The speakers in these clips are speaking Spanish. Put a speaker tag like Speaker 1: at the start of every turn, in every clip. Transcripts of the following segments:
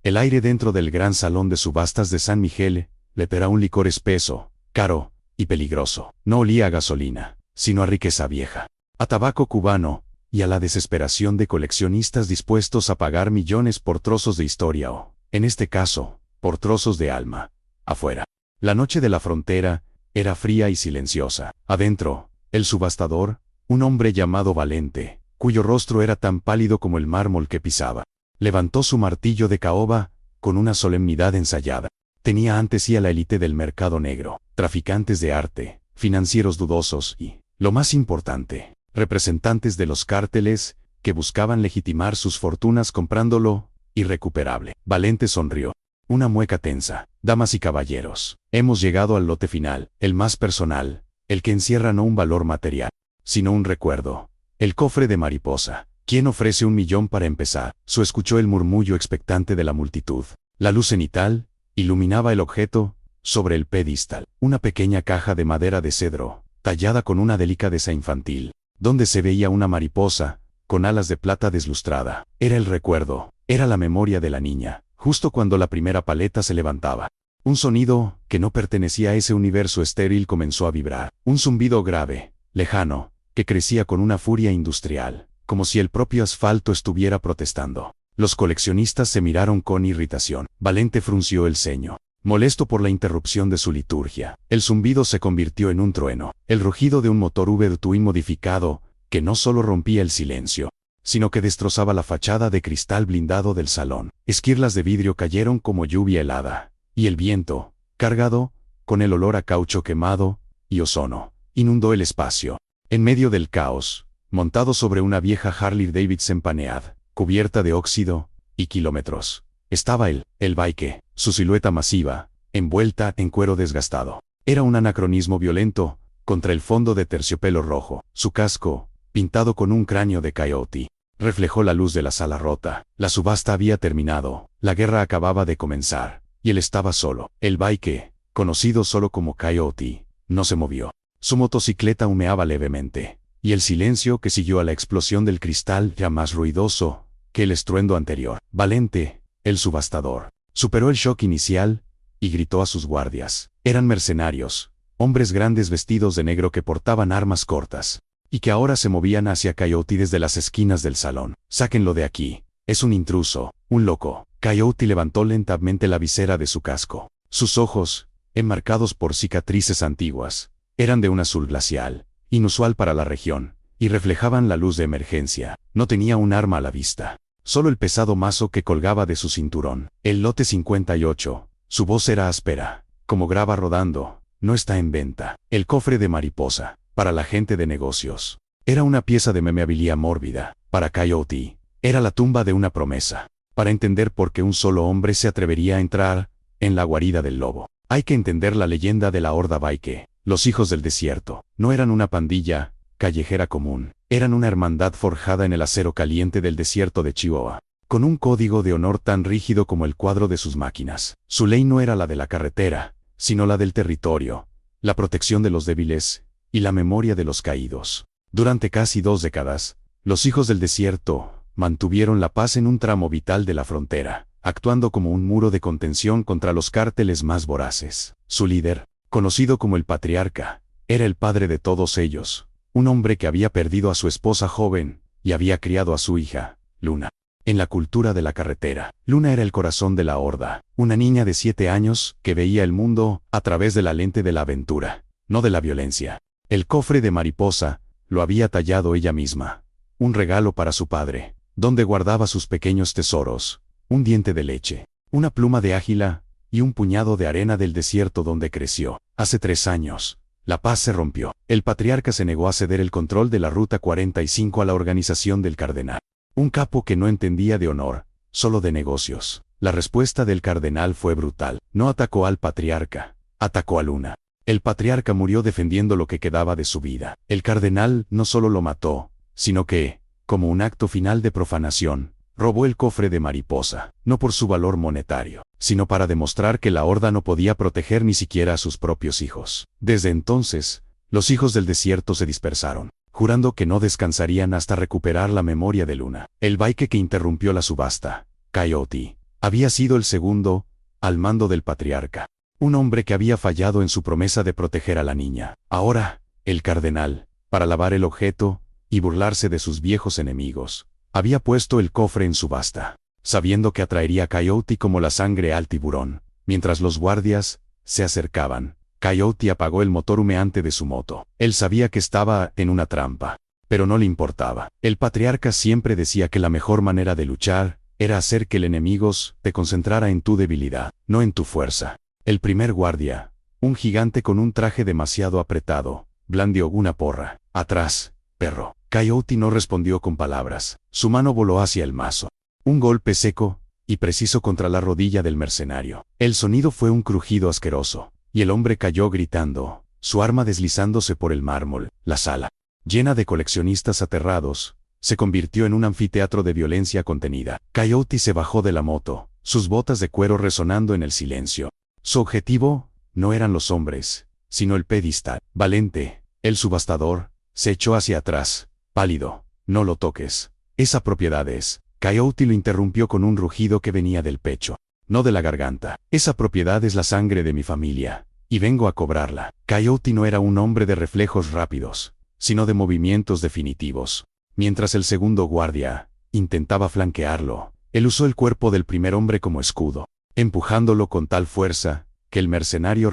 Speaker 1: El aire dentro del gran salón de subastas de San Miguel le era un licor espeso, caro y peligroso. No olía a gasolina, sino a riqueza vieja, a tabaco cubano y a la desesperación de coleccionistas dispuestos a pagar millones por trozos de historia o, en este caso, por trozos de alma. Afuera, la noche de la frontera era fría y silenciosa. Adentro, el subastador, un hombre llamado Valente, cuyo rostro era tan pálido como el mármol que pisaba, levantó su martillo de caoba con una solemnidad ensayada. Tenía ante sí a la élite del mercado negro, traficantes de arte, financieros dudosos y, lo más importante, representantes de los cárteles que buscaban legitimar sus fortunas comprando lo irrecuperable. Valente sonrió. Una mueca tensa. Damas y caballeros, hemos llegado al lote final, el más personal, el que encierra no un valor material, sino un recuerdo. El cofre de mariposa. ¿Quién ofrece 1.000.000 para empezar? Escuchó el murmullo expectante de la multitud. La luz cenital iluminaba el objeto sobre el pedestal. Una pequeña caja de madera de cedro, tallada con una delicadeza infantil, donde se veía una mariposa, con alas de plata deslustrada. Era el recuerdo, era la memoria de la niña, justo cuando la primera paleta se levantaba. Un sonido, que no pertenecía a ese universo estéril, comenzó a vibrar. Un zumbido grave, lejano, que crecía con una furia industrial, como si el propio asfalto estuviera protestando. Los coleccionistas se miraron con irritación. Valente frunció el ceño, molesto por la interrupción de su liturgia. El zumbido se convirtió en un trueno, el rugido de un motor V-twin modificado, que no solo rompía el silencio, sino que destrozaba la fachada de cristal blindado del salón. Esquirlas de vidrio cayeron como lluvia helada, y el viento, cargado, con el olor a caucho quemado y ozono, inundó el espacio. En medio del caos, montado sobre una vieja Harley Davidson paneada, cubierta de óxido y kilómetros, estaba el bike, su silueta masiva, envuelta en cuero desgastado. Era un anacronismo violento, contra el fondo de terciopelo rojo. Su casco, pintado con un cráneo de coyote, reflejó la luz de la sala rota. La subasta había terminado, la guerra acababa de comenzar, y él estaba solo. El bike, conocido solo como Coyote, no se movió. Su motocicleta humeaba levemente, y el silencio que siguió a la explosión del cristal ya más ruidoso que el estruendo anterior. Valente, el subastador, superó el shock inicial y gritó a sus guardias. Eran mercenarios, hombres grandes vestidos de negro que portaban armas cortas, y que ahora se movían hacia Coyote desde las esquinas del salón. Sáquenlo de aquí, es un intruso, un loco. Coyote levantó lentamente la visera de su casco. Sus ojos, enmarcados por cicatrices antiguas, eran de un azul glacial, inusual para la región, y reflejaban la luz de emergencia. No tenía un arma a la vista, solo el pesado mazo que colgaba de su cinturón. El lote 58, su voz era áspera, como grava rodando, no está en venta. El cofre de mariposa, para la gente de negocios, era una pieza de memorabilia mórbida. Para Coyote, era la tumba de una promesa. Para entender por qué un solo hombre se atrevería a entrar en la guarida del lobo, hay que entender la leyenda de la Horda Bike. Los hijos del desierto no eran una pandilla callejera común, eran una hermandad forjada en el acero caliente del desierto de Chihuahua, con un código de honor tan rígido como el cuadro de sus máquinas. Su ley no era la de la carretera, sino la del territorio, la protección de los débiles y la memoria de los caídos. Durante casi 2 décadas, los hijos del desierto mantuvieron la paz en un tramo vital de la frontera, actuando como un muro de contención contra los cárteles más voraces. Su líder, conocido como el Patriarca, era el padre de todos ellos, un hombre que había perdido a su esposa joven y había criado a su hija, Luna, en la cultura de la carretera. Luna era el corazón de la Horda, una niña de 7 años que veía el mundo a través de la lente de la aventura, no de la violencia. El cofre de mariposa lo había tallado ella misma, un regalo para su padre, donde guardaba sus pequeños tesoros, un diente de leche, una pluma de águila y un puñado de arena del desierto donde creció. Hace 3 años, la paz se rompió. El patriarca se negó a ceder el control de la Ruta 45 a la organización del cardenal, un capo que no entendía de honor, solo de negocios. La respuesta del cardenal fue brutal. No atacó al patriarca, atacó a Luna. El patriarca murió defendiendo lo que quedaba de su vida. El cardenal no solo lo mató, sino que, como un acto final de profanación, robó el cofre de mariposa, no por su valor monetario, sino para demostrar que la Horda no podía proteger ni siquiera a sus propios hijos. Desde entonces, los hijos del desierto se dispersaron, jurando que no descansarían hasta recuperar la memoria de Luna. El bike que interrumpió la subasta, Coyote, Había sido el segundo, al mando del patriarca. Un hombre que había fallado en su promesa de proteger a la niña. Ahora, el cardenal, para lavar el objeto y burlarse de sus viejos enemigos, había puesto el cofre en subasta, sabiendo que atraería a Coyote como la sangre al tiburón. Mientras los guardias se acercaban, Coyote apagó el motor humeante de su moto. Él sabía que estaba en una trampa, pero no le importaba. El patriarca siempre decía que la mejor manera de luchar era hacer que el enemigo te concentrara en tu debilidad, no en tu fuerza. El primer guardia, un gigante con un traje demasiado apretado, blandió una porra. Atrás, perro. Coyote no respondió con palabras. Su mano voló hacia el mazo. Un golpe seco y preciso contra la rodilla del mercenario. El sonido fue un crujido asqueroso, y el hombre cayó gritando, su arma deslizándose por el mármol. La sala, llena de coleccionistas aterrados, se convirtió en un anfiteatro de violencia contenida. Coyote se bajó de la moto, sus botas de cuero resonando en el silencio. Su objetivo no eran los hombres, sino el pedestal. Valente, el subastador, se echó hacia atrás, pálido. No lo toques. Esa propiedad es. Coyote lo interrumpió con un rugido que venía del pecho, no de la garganta. Esa propiedad es la sangre de mi familia, y vengo a cobrarla. Coyote no era un hombre de reflejos rápidos, sino de movimientos definitivos. Mientras el segundo guardia intentaba flanquearlo, él usó el cuerpo del primer hombre como escudo, empujándolo con tal fuerza que el mercenario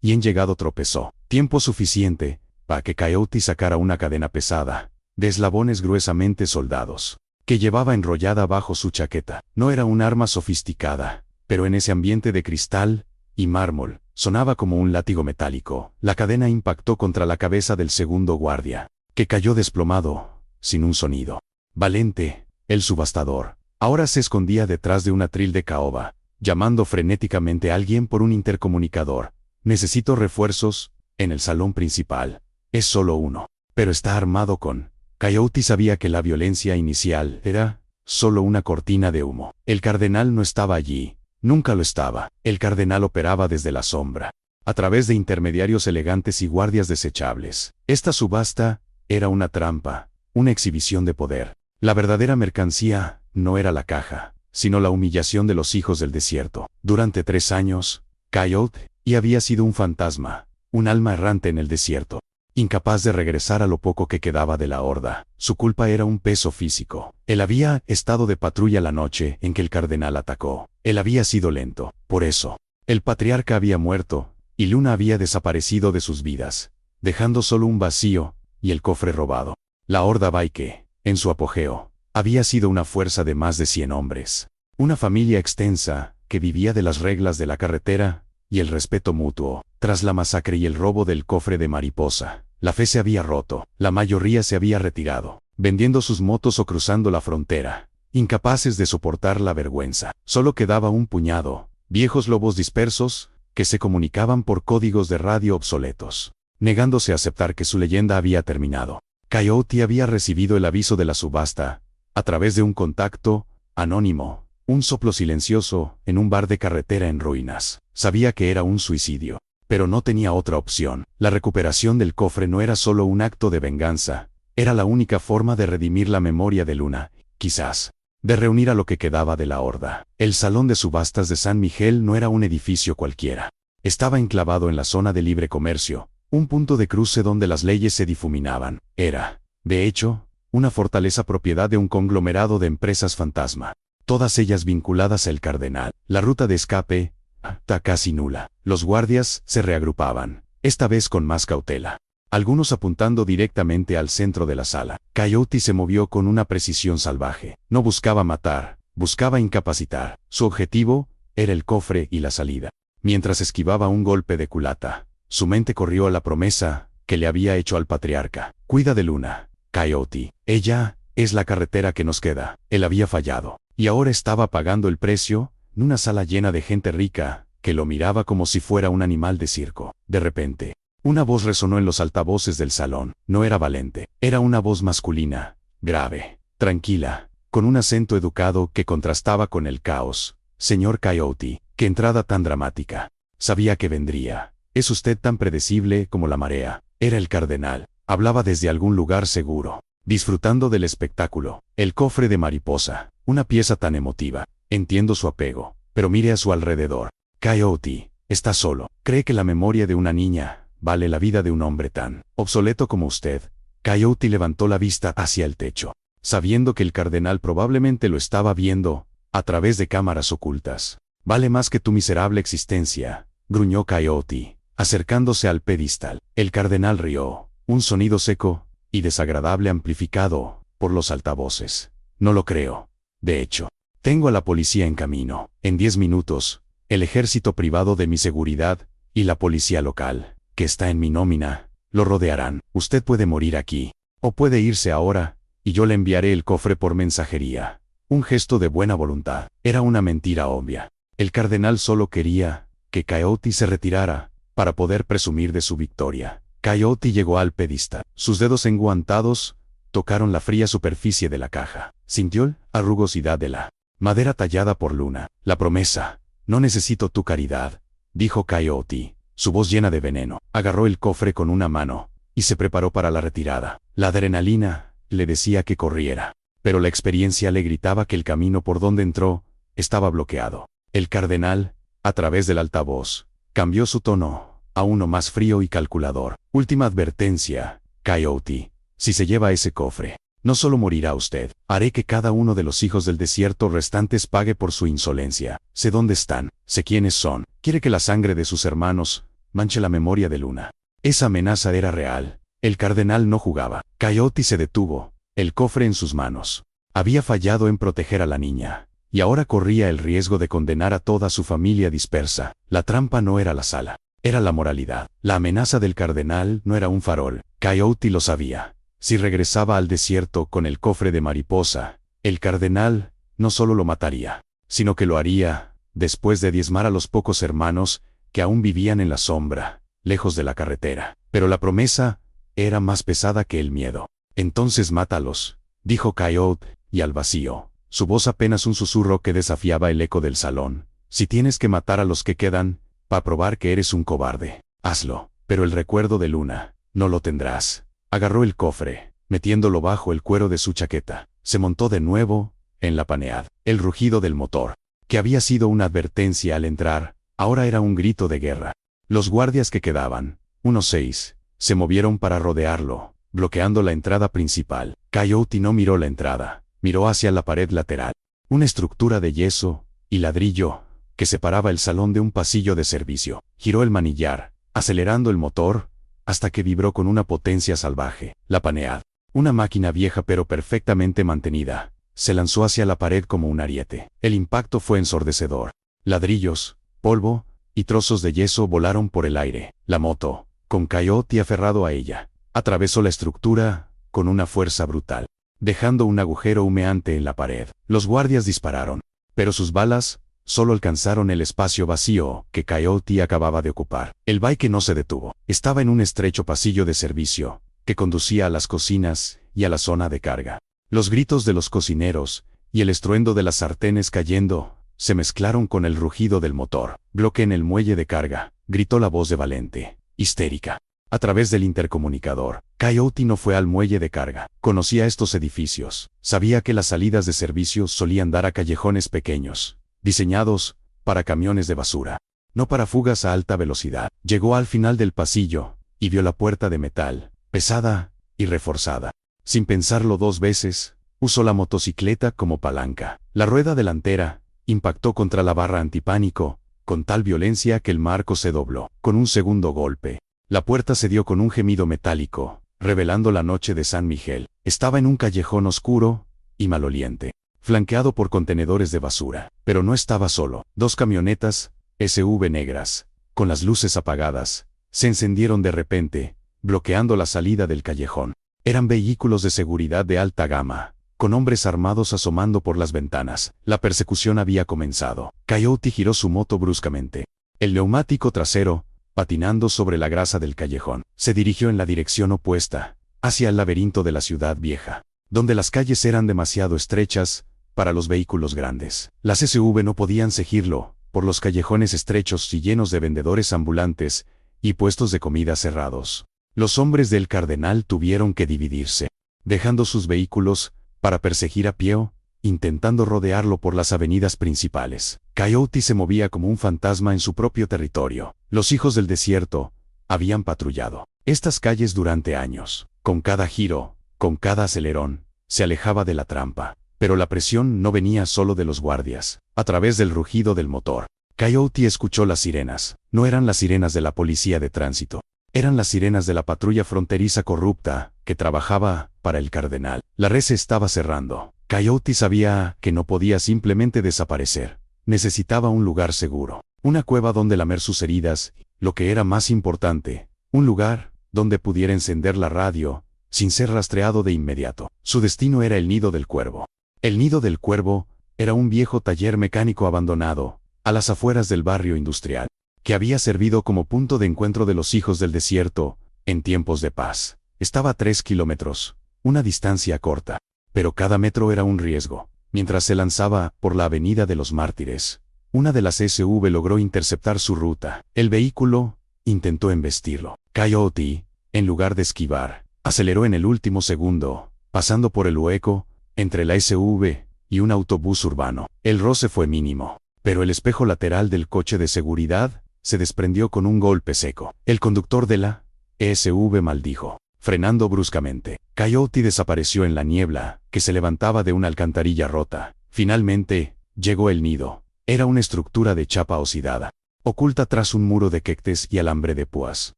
Speaker 1: y en llegado tropezó. Tiempo suficiente para que Coyote sacara una cadena pesada, de eslabones gruesamente soldados, que llevaba enrollada bajo su chaqueta. No era un arma sofisticada, pero en ese ambiente de cristal y mármol, sonaba como un látigo metálico. La cadena impactó contra la cabeza del segundo guardia, que cayó desplomado, sin un sonido. Valente, el subastador, ahora se escondía detrás de un atril de caoba, llamando frenéticamente a alguien por un intercomunicador. Necesito refuerzos en el salón principal. Es solo uno, pero está armado con... Coyote sabía que la violencia inicial era solo una cortina de humo. El cardenal no estaba allí, nunca lo estaba. El cardenal operaba desde la sombra, a través de intermediarios elegantes y guardias desechables. Esta subasta era una trampa, una exhibición de poder. La verdadera mercancía no era la caja, sino la humillación de los hijos del desierto. Durante 3 años, Coyote había sido un fantasma, un alma errante en el desierto, incapaz de regresar a lo poco que quedaba de la horda. Su culpa era un peso físico. Él había estado de patrulla la noche en que el cardenal atacó. Él había sido lento. Por eso, el patriarca había muerto, y Luna había desaparecido de sus vidas, dejando solo un vacío y el cofre robado. La horda Baike, en su apogeo, había sido una fuerza de más de 100 hombres. Una familia extensa, que vivía de las reglas de la carretera y el respeto mutuo. Tras la masacre y el robo del cofre de Mariposa, la fe se había roto. La mayoría se había retirado, vendiendo sus motos o cruzando la frontera, incapaces de soportar la vergüenza. Solo quedaba un puñado, viejos lobos dispersos, que se comunicaban por códigos de radio obsoletos, negándose a aceptar que su leyenda había terminado. Coyote había recibido el aviso de la subasta, a través de un contacto anónimo, un soplo silencioso, en un bar de carretera en ruinas. Sabía que era un suicidio, pero no tenía otra opción. La recuperación del cofre no era solo un acto de venganza, era la única forma de redimir la memoria de Luna, quizás, de reunir a lo que quedaba de la horda. El salón de subastas de San Miguel no era un edificio cualquiera. Estaba enclavado en la zona de libre comercio, un punto de cruce donde las leyes se difuminaban. Era, de hecho, una fortaleza propiedad de un conglomerado de empresas fantasma, todas ellas vinculadas al cardenal. La ruta de escape está casi nula. Los guardias se reagrupaban, esta vez con más cautela, algunos apuntando directamente al centro de la sala. Coyote se movió con una precisión salvaje. No buscaba matar, buscaba incapacitar. Su objetivo era el cofre y la salida. Mientras esquivaba un golpe de culata, su mente corrió a la promesa que le había hecho al patriarca. Cuida de Luna, Coyote. Ella es la carretera que nos queda. Él había fallado, y ahora estaba pagando el precio en una sala llena de gente rica, que lo miraba como si fuera un animal de circo. De repente, una voz resonó en los altavoces del salón. No era Valente, era una voz masculina, grave, tranquila, con un acento educado que contrastaba con el caos. Señor Coyote, qué entrada tan dramática. Sabía que vendría. Es usted tan predecible como la marea. Era el cardenal. Hablaba desde algún lugar seguro, disfrutando del espectáculo. El cofre de Mariposa, una pieza tan emotiva. Entiendo su apego, pero mire a su alrededor. Coyote está solo. Cree que la memoria de una niña vale la vida de un hombre tan obsoleto como usted. Coyote levantó la vista hacia el techo, sabiendo que el cardenal probablemente lo estaba viendo a través de cámaras ocultas. Vale más que tu miserable existencia, gruñó Coyote, acercándose al pedestal. El cardenal rió, un sonido seco y desagradable amplificado por los altavoces. No lo creo. De hecho, tengo a la policía en camino. En 10 minutos, el ejército privado de mi seguridad y la policía local, que está en mi nómina, lo rodearán. Usted puede morir aquí, o puede irse ahora, y yo le enviaré el cofre por mensajería. Un gesto de buena voluntad. Era una mentira obvia. El cardenal solo quería que Coyote se retirara para poder presumir de su victoria. Coyote llegó al pedestal. Sus dedos enguantados tocaron la fría superficie de la caja. Sintió la rugosidad de la madera tallada por Luna. La promesa. No necesito tu caridad, dijo Coyote, su voz llena de veneno. Agarró el cofre con una mano y se preparó para la retirada. La adrenalina le decía que corriera, pero la experiencia le gritaba que el camino por donde entró estaba bloqueado. El cardenal, a través del altavoz, cambió su tono a uno más frío y calculador. Última advertencia, Coyote. Si se lleva ese cofre, no solo morirá usted, haré que cada uno de los hijos del desierto restantes pague por su insolencia. Sé dónde están, sé quiénes son. Quiere que la sangre de sus hermanos manche la memoria de Luna. Esa amenaza era real. El cardenal no jugaba. Coyote se detuvo, el cofre en sus manos. Había fallado en proteger a la niña, y ahora corría el riesgo de condenar a toda su familia dispersa. La trampa no era la sala, era la moralidad. La amenaza del cardenal no era un farol. Coyote lo sabía. Si regresaba al desierto con el cofre de mariposa, el cardenal no solo lo mataría, sino que lo haría después de diezmar a los pocos hermanos que aún vivían en la sombra, lejos de la carretera. Pero la promesa era más pesada que el miedo. Entonces mátalos, dijo Coyote, y al vacío, su voz apenas un susurro que desafiaba el eco del salón. Si tienes que matar a los que quedan, para probar que eres un cobarde, hazlo, pero el recuerdo de Luna, no lo tendrás. Agarró el cofre, metiéndolo bajo el cuero de su chaqueta. Se montó de nuevo en la Panead. El rugido del motor, que había sido una advertencia al entrar, ahora era un grito de guerra. Los guardias que quedaban, unos 6, se movieron para rodearlo, bloqueando la entrada principal. Coyote no miró la entrada, miró hacia la pared lateral. Una estructura de yeso y ladrillo que separaba el salón de un pasillo de servicio. Giró el manillar, acelerando el motor, hasta que vibró con una potencia salvaje. La Panead, una máquina vieja pero perfectamente mantenida, se lanzó hacia la pared como un ariete. El impacto fue ensordecedor. Ladrillos, polvo y trozos de yeso volaron por el aire. La moto, con Coyote aferrado a ella, atravesó la estructura con una fuerza brutal, dejando un agujero humeante en la pared. Los guardias dispararon, pero sus balas solo alcanzaron el espacio vacío que Coyote acababa de ocupar. El bike no se detuvo. Estaba en un estrecho pasillo de servicio que conducía a las cocinas y a la zona de carga. Los gritos de los cocineros y el estruendo de las sartenes cayendo se mezclaron con el rugido del motor. «Bloque en el muelle de carga», gritó la voz de Valente, histérica, a través del intercomunicador. Coyote no fue al muelle de carga. Conocía estos edificios. Sabía que las salidas de servicio solían dar a callejones pequeños, diseñados para camiones de basura, no para fugas a alta velocidad. Llegó al final del pasillo y vio la puerta de metal, pesada y reforzada. Sin pensarlo 2 veces, usó la motocicleta como palanca. La rueda delantera impactó contra la barra antipánico con tal violencia que el marco se dobló. Con un segundo golpe, la puerta cedió con un gemido metálico, revelando la noche de San Miguel. Estaba en un callejón oscuro y maloliente, flanqueado por contenedores de basura. Pero no estaba solo. 2 camionetas, SUV negras, con las luces apagadas, se encendieron de repente, bloqueando la salida del callejón. Eran vehículos de seguridad de alta gama, con hombres armados asomando por las ventanas. La persecución había comenzado. Coyote giró su moto bruscamente. El neumático trasero, patinando sobre la grasa del callejón, se dirigió en la dirección opuesta, hacia el laberinto de la ciudad vieja, donde las calles eran demasiado estrechas para los vehículos grandes. Las SUV no podían seguirlo por los callejones estrechos y llenos de vendedores ambulantes y puestos de comida cerrados. Los hombres del cardenal tuvieron que dividirse, dejando sus vehículos para perseguir a pie intentando rodearlo por las avenidas principales. Coyote se movía como un fantasma en su propio territorio. Los hijos del desierto habían patrullado estas calles durante años. Con cada giro, con cada acelerón, se alejaba de la trampa. Pero la presión no venía solo de los guardias. A través del rugido del motor, Coyote escuchó las sirenas. No eran las sirenas de la policía de tránsito. Eran las sirenas de la patrulla fronteriza corrupta, que trabajaba para el cardenal. La red se estaba cerrando. Coyote sabía que no podía simplemente desaparecer. Necesitaba un lugar seguro. Una cueva donde lamer sus heridas, lo que era más importante, un lugar donde pudiera encender la radio, sin ser rastreado de inmediato. Su destino era el Nido del Cuervo. El Nido del Cuervo era un viejo taller mecánico abandonado, a las afueras del barrio industrial, que había servido como punto de encuentro de los hijos del desierto, en tiempos de paz. Estaba a 3 kilómetros, una distancia corta, pero cada metro era un riesgo. Mientras se lanzaba por la Avenida de los Mártires, una de las SUV logró interceptar su ruta. El vehículo intentó embestirlo. Coyote, en lugar de esquivar, aceleró en el último segundo, pasando por el hueco entre la SUV y un autobús urbano. El roce fue mínimo, pero el espejo lateral del coche de seguridad se desprendió con un golpe seco. El conductor de la SUV maldijo, frenando bruscamente. Coyote desapareció en la niebla que se levantaba de una alcantarilla rota. Finalmente, llegó el nido. Era una estructura de chapa oxidada, oculta tras un muro de quectes y alambre de púas.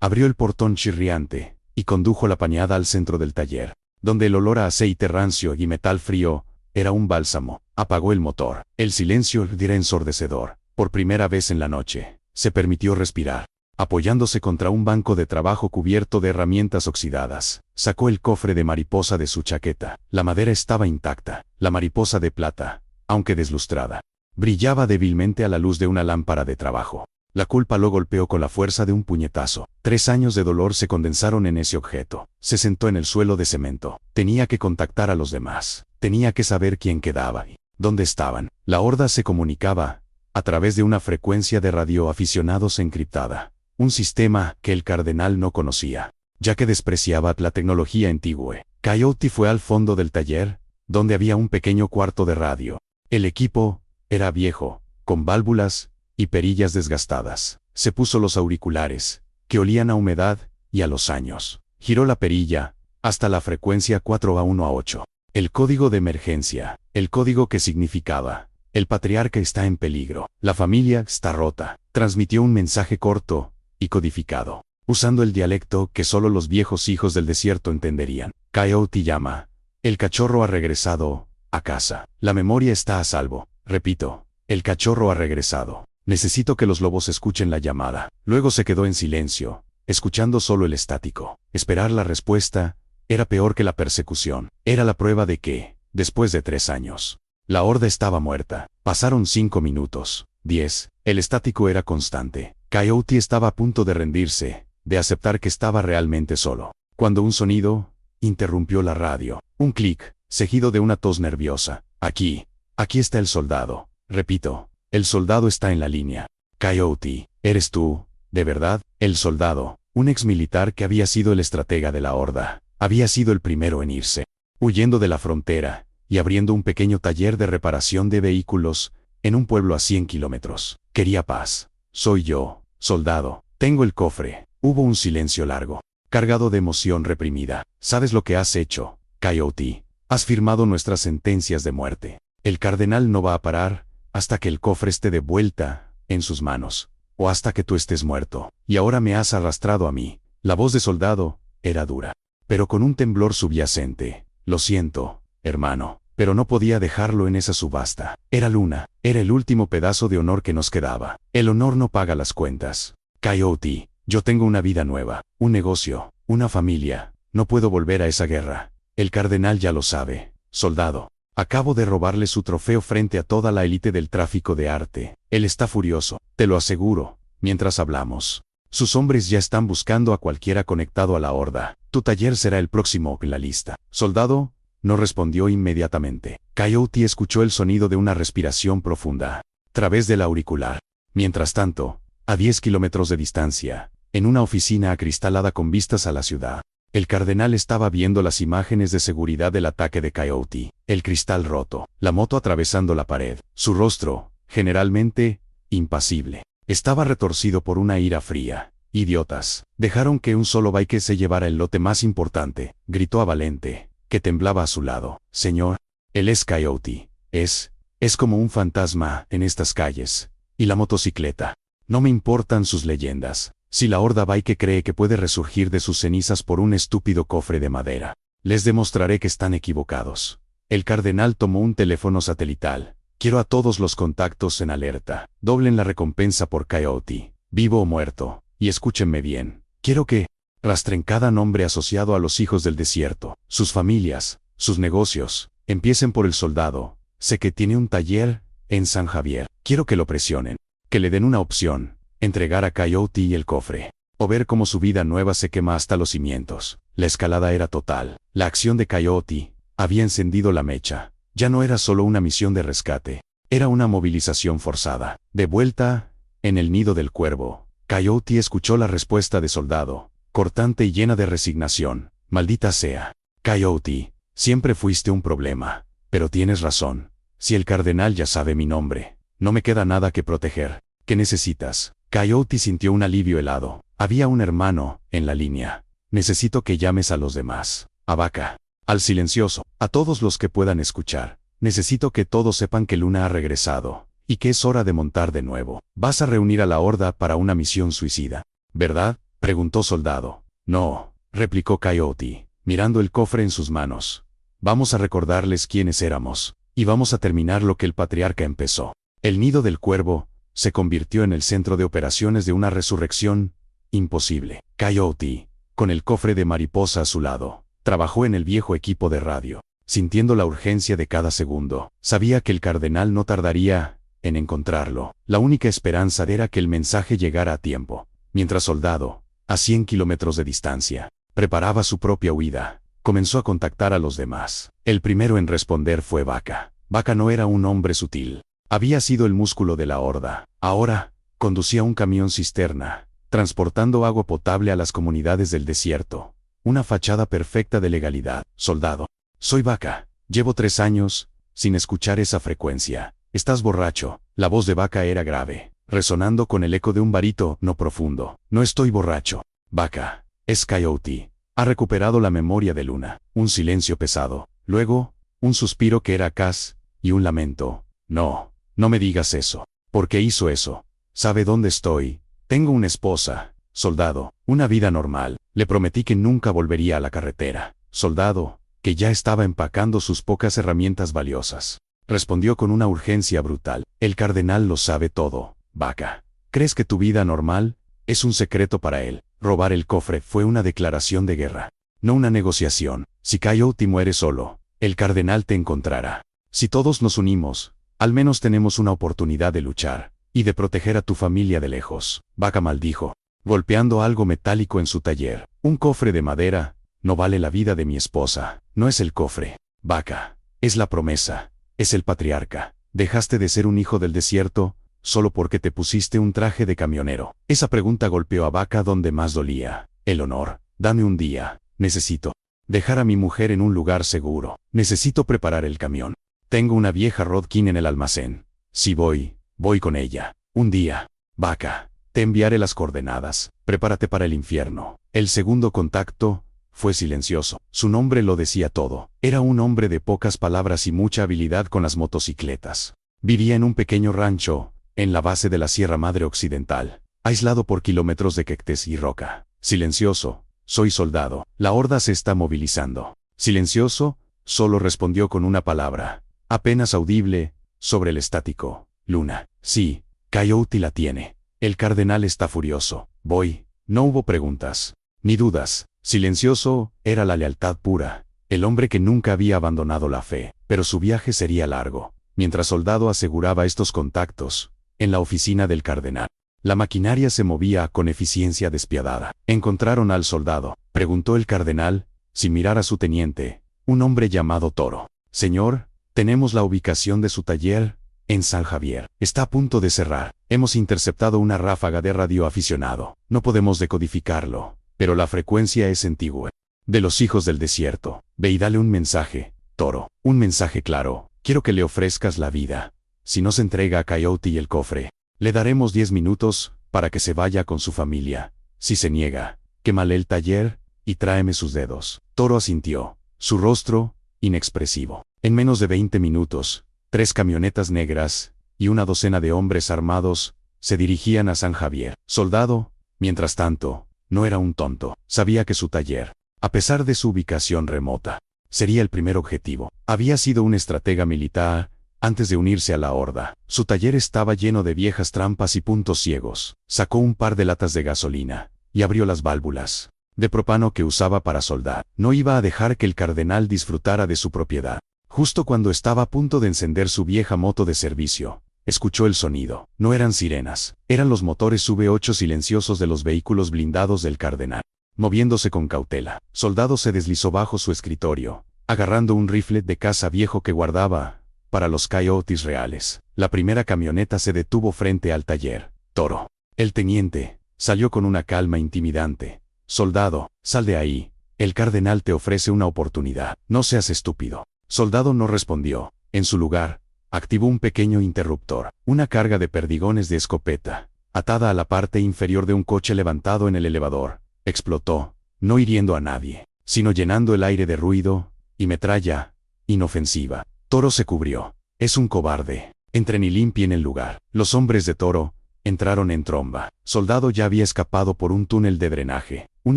Speaker 1: Abrió el portón chirriante y condujo la pañada al centro del taller, donde el olor a aceite rancio y metal frío era un bálsamo. Apagó el motor. El silencio era ensordecedor. Por primera vez en la noche, se permitió respirar. Apoyándose contra un banco de trabajo cubierto de herramientas oxidadas, sacó el cofre de mariposa de su chaqueta. La madera estaba intacta. La mariposa de plata, aunque deslustrada, brillaba débilmente a la luz de una lámpara de trabajo. La culpa lo golpeó con la fuerza de un puñetazo. 3 años de dolor se condensaron en ese objeto. Se sentó en el suelo de cemento. Tenía que contactar a los demás. Tenía que saber quién quedaba y dónde estaban. La horda se comunicaba a través de una frecuencia de radioaficionados encriptada. Un sistema que el cardenal no conocía, ya que despreciaba la tecnología antigua. Coyote fue al fondo del taller, donde había un pequeño cuarto de radio. El equipo era viejo, con válvulas y perillas desgastadas. Se puso los auriculares, que olían a humedad y a los años. Giró la perilla hasta la frecuencia 4A1A8. El código de emergencia, el código que significaba: el patriarca está en peligro, la familia está rota. Transmitió un mensaje corto y codificado, usando el dialecto que solo los viejos hijos del desierto entenderían. Coyote llama. El cachorro ha regresado a casa. La memoria está a salvo. Repito, el cachorro ha regresado. Necesito que los lobos escuchen la llamada. Luego se quedó en silencio, escuchando solo el estático. Esperar la respuesta era peor que la persecución. Era la prueba de que, después de 3 años, la horda estaba muerta. Pasaron 5 minutos. 10. El estático era constante. Coyote estaba a punto de rendirse, de aceptar que estaba realmente solo, cuando un sonido interrumpió la radio. Un clic, seguido de una tos nerviosa. Aquí está el soldado. Repito, el soldado está en la línea. Coyote, ¿eres tú, de verdad? El soldado, un exmilitar que había sido el estratega de la horda, había sido el primero en irse, huyendo de la frontera y abriendo un pequeño taller de reparación de vehículos en un pueblo a 100 kilómetros. Quería paz. Soy yo, soldado. Tengo el cofre. Hubo un silencio largo, cargado de emoción reprimida. ¿Sabes lo que has hecho, Coyote? Has firmado nuestras sentencias de muerte. El cardenal no va a parar hasta que el cofre esté de vuelta en sus manos, o hasta que tú estés muerto. Y ahora me has arrastrado a mí. La voz de soldado era dura, pero con un temblor subyacente. Lo siento, hermano, pero no podía dejarlo en esa subasta. Era Luna. Era el último pedazo de honor que nos quedaba. El honor no paga las cuentas. Coyote, yo tengo una vida nueva, un negocio, una familia. No puedo volver a esa guerra. El cardenal ya lo sabe. Soldado, acabo de robarle su trofeo frente a toda la élite del tráfico de arte. Él está furioso, te lo aseguro, mientras hablamos. Sus hombres ya están buscando a cualquiera conectado a la horda. Tu taller será el próximo en la lista. Soldado, no respondió inmediatamente. Coyote escuchó el sonido de una respiración profunda a través del auricular. Mientras tanto, a 10 kilómetros de distancia, en una oficina acristalada con vistas a la ciudad, El cardenal estaba viendo las imágenes de seguridad del ataque de Coyote, el cristal roto, la moto atravesando la pared, su rostro, generalmente, impasible. Estaba retorcido por una ira fría. «Idiotas, dejaron que un solo bike se llevara el lote más importante», gritó a Valente, que temblaba a su lado. «Señor, él es Coyote. Es como un fantasma en estas calles. Y la motocicleta. No me importan sus leyendas. Si la horda Bike cree que puede resurgir de sus cenizas por un estúpido cofre de madera, les demostraré que están equivocados». El cardenal tomó un teléfono satelital. «Quiero a todos los contactos en alerta. Doblen la recompensa por Coyote, vivo o muerto. Y escúchenme bien. Quiero que rastren cada nombre asociado a los hijos del desierto, sus familias, sus negocios. Empiecen por el soldado. Sé que tiene un taller en San Javier. Quiero que lo presionen. Que le den una opción. Entregar a Coyote y el cofre. O ver cómo su vida nueva se quema hasta los cimientos». La escalada era total. La acción de Coyote había encendido la mecha. Ya no era solo una misión de rescate. Era una movilización forzada. De vuelta, en el nido del cuervo, Coyote escuchó la respuesta de soldado, cortante y llena de resignación. «Maldita sea. Coyote, siempre fuiste un problema. Pero tienes razón. Si el cardenal ya sabe mi nombre, no me queda nada que proteger. ¿Qué necesitas?» Coyote sintió un alivio helado. Había un hermano en la línea. «Necesito que llames a los demás. A Vaca. Al silencioso. A todos los que puedan escuchar. Necesito que todos sepan que Luna ha regresado. Y que es hora de montar de nuevo. Vas a reunir a la horda para una misión suicida, ¿verdad?», preguntó Soldado. «No», replicó Coyote, mirando el cofre en sus manos. «Vamos a recordarles quiénes éramos. Y vamos a terminar lo que el patriarca empezó». El nido del cuervo se convirtió en el centro de operaciones de una resurrección imposible. Coyote, con el cofre de mariposa a su lado, trabajó en el viejo equipo de radio, sintiendo la urgencia de cada segundo. Sabía que el cardenal no tardaría en encontrarlo. La única esperanza era que el mensaje llegara a tiempo. Mientras Soldado, a 100 kilómetros de distancia, preparaba su propia huida, comenzó a contactar a los demás. El primero en responder fue Vaca. Vaca no era un hombre sutil. Había sido el músculo de la horda. Ahora, conducía un camión cisterna, transportando agua potable a las comunidades del desierto. Una fachada perfecta de legalidad. «Soldado. Soy Vaca. Llevo 3 años sin escuchar esa frecuencia. Estás borracho». La voz de Vaca era grave, resonando con el eco de un barítono profundo. «No estoy borracho. Vaca. Es Coyote. Ha recuperado la memoria de Luna». Un silencio pesado. Luego, un suspiro que era Cas, y un lamento. No me digas eso. ¿Por qué hizo eso? ¿Sabe dónde estoy? Tengo una esposa. Soldado. Una vida normal. Le prometí que nunca volvería a la carretera. Soldado, que ya estaba empacando sus pocas herramientas valiosas, respondió con una urgencia brutal. «El cardenal lo sabe todo, Vaca. ¿Crees que tu vida normal es un secreto para él?» Robar el cofre fue una declaración de guerra, no una negociación. «Si Coyote muere solo, el cardenal te encontrará. Si todos nos unimos, al menos tenemos una oportunidad de luchar y de proteger a tu familia de lejos». Vaca maldijo, golpeando algo metálico en su taller. «Un cofre de madera no vale la vida de mi esposa». «No es el cofre, Vaca. Es la promesa. Es el patriarca. Dejaste de ser un hijo del desierto solo porque te pusiste un traje de camionero». Esa pregunta golpeó a Vaca donde más dolía. «El honor. Dame un día. Necesito dejar a mi mujer en un lugar seguro. Necesito preparar el camión. Tengo una vieja Rodkin en el almacén. Si voy con ella. Un día, Vaca. Te enviaré las coordenadas. Prepárate para el infierno». El segundo contacto fue silencioso. Su nombre lo decía todo. Era un hombre de pocas palabras y mucha habilidad con las motocicletas. Vivía en un pequeño rancho, en la base de la Sierra Madre Occidental, aislado por kilómetros de cactus y roca. «Silencioso. Soy Soldado. La horda se está movilizando». «Silencioso», solo respondió con una palabra, apenas audible, sobre el estático. «Luna». «Sí, Coyote la tiene. El cardenal está furioso. Voy». No hubo preguntas, ni dudas. Silencioso, era la lealtad pura. El hombre que nunca había abandonado la fe. Pero su viaje sería largo. Mientras Soldado aseguraba estos contactos, en la oficina del cardenal, la maquinaria se movía con eficiencia despiadada. «¿Encontraron al soldado?», preguntó el cardenal, sin mirar a su teniente, un hombre llamado Toro. «Señor, tenemos la ubicación de su taller en San Javier. Está a punto de cerrar. Hemos interceptado una ráfaga de radioaficionado. No podemos decodificarlo, pero la frecuencia es antigua. De los hijos del desierto. Ve y dale un mensaje, Toro. Un mensaje claro. Quiero que le ofrezcas la vida. Si no se entrega a Coyote y el cofre, le daremos 10 minutos para que se vaya con su familia. Si se niega, quémale el taller y tráeme sus dedos. Toro asintió, su rostro inexpresivo. En menos de 20 minutos, 3 camionetas negras y una docena de hombres armados se dirigían a San Javier. Soldado, mientras tanto, no era un tonto. Sabía que su taller, a pesar de su ubicación remota, sería el primer objetivo. Había sido un estratega militar antes de unirse a la horda. Su taller estaba lleno de viejas trampas y puntos ciegos. Sacó un par de latas de gasolina y abrió las válvulas de propano que usaba para soldar. No iba a dejar que el cardenal disfrutara de su propiedad. Justo cuando estaba a punto de encender su vieja moto de servicio, escuchó el sonido. No eran sirenas, eran los motores V8 silenciosos de los vehículos blindados del cardenal. Moviéndose con cautela, Soldado se deslizó bajo su escritorio, agarrando un rifle de caza viejo que guardaba para los coyotes reales. La primera camioneta se detuvo frente al taller. Toro. El teniente salió con una calma intimidante. Soldado, sal de ahí. El cardenal te ofrece una oportunidad. No seas estúpido. Soldado no respondió. En su lugar, activó un pequeño interruptor. Una carga de perdigones de escopeta, atada a la parte inferior de un coche levantado en el elevador, explotó, no hiriendo a nadie, sino llenando el aire de ruido y metralla inofensiva. Toro se cubrió. Es un cobarde. Entren y limpien el lugar. Los hombres de Toro entraron en tromba. Soldado ya había escapado por un túnel de drenaje, un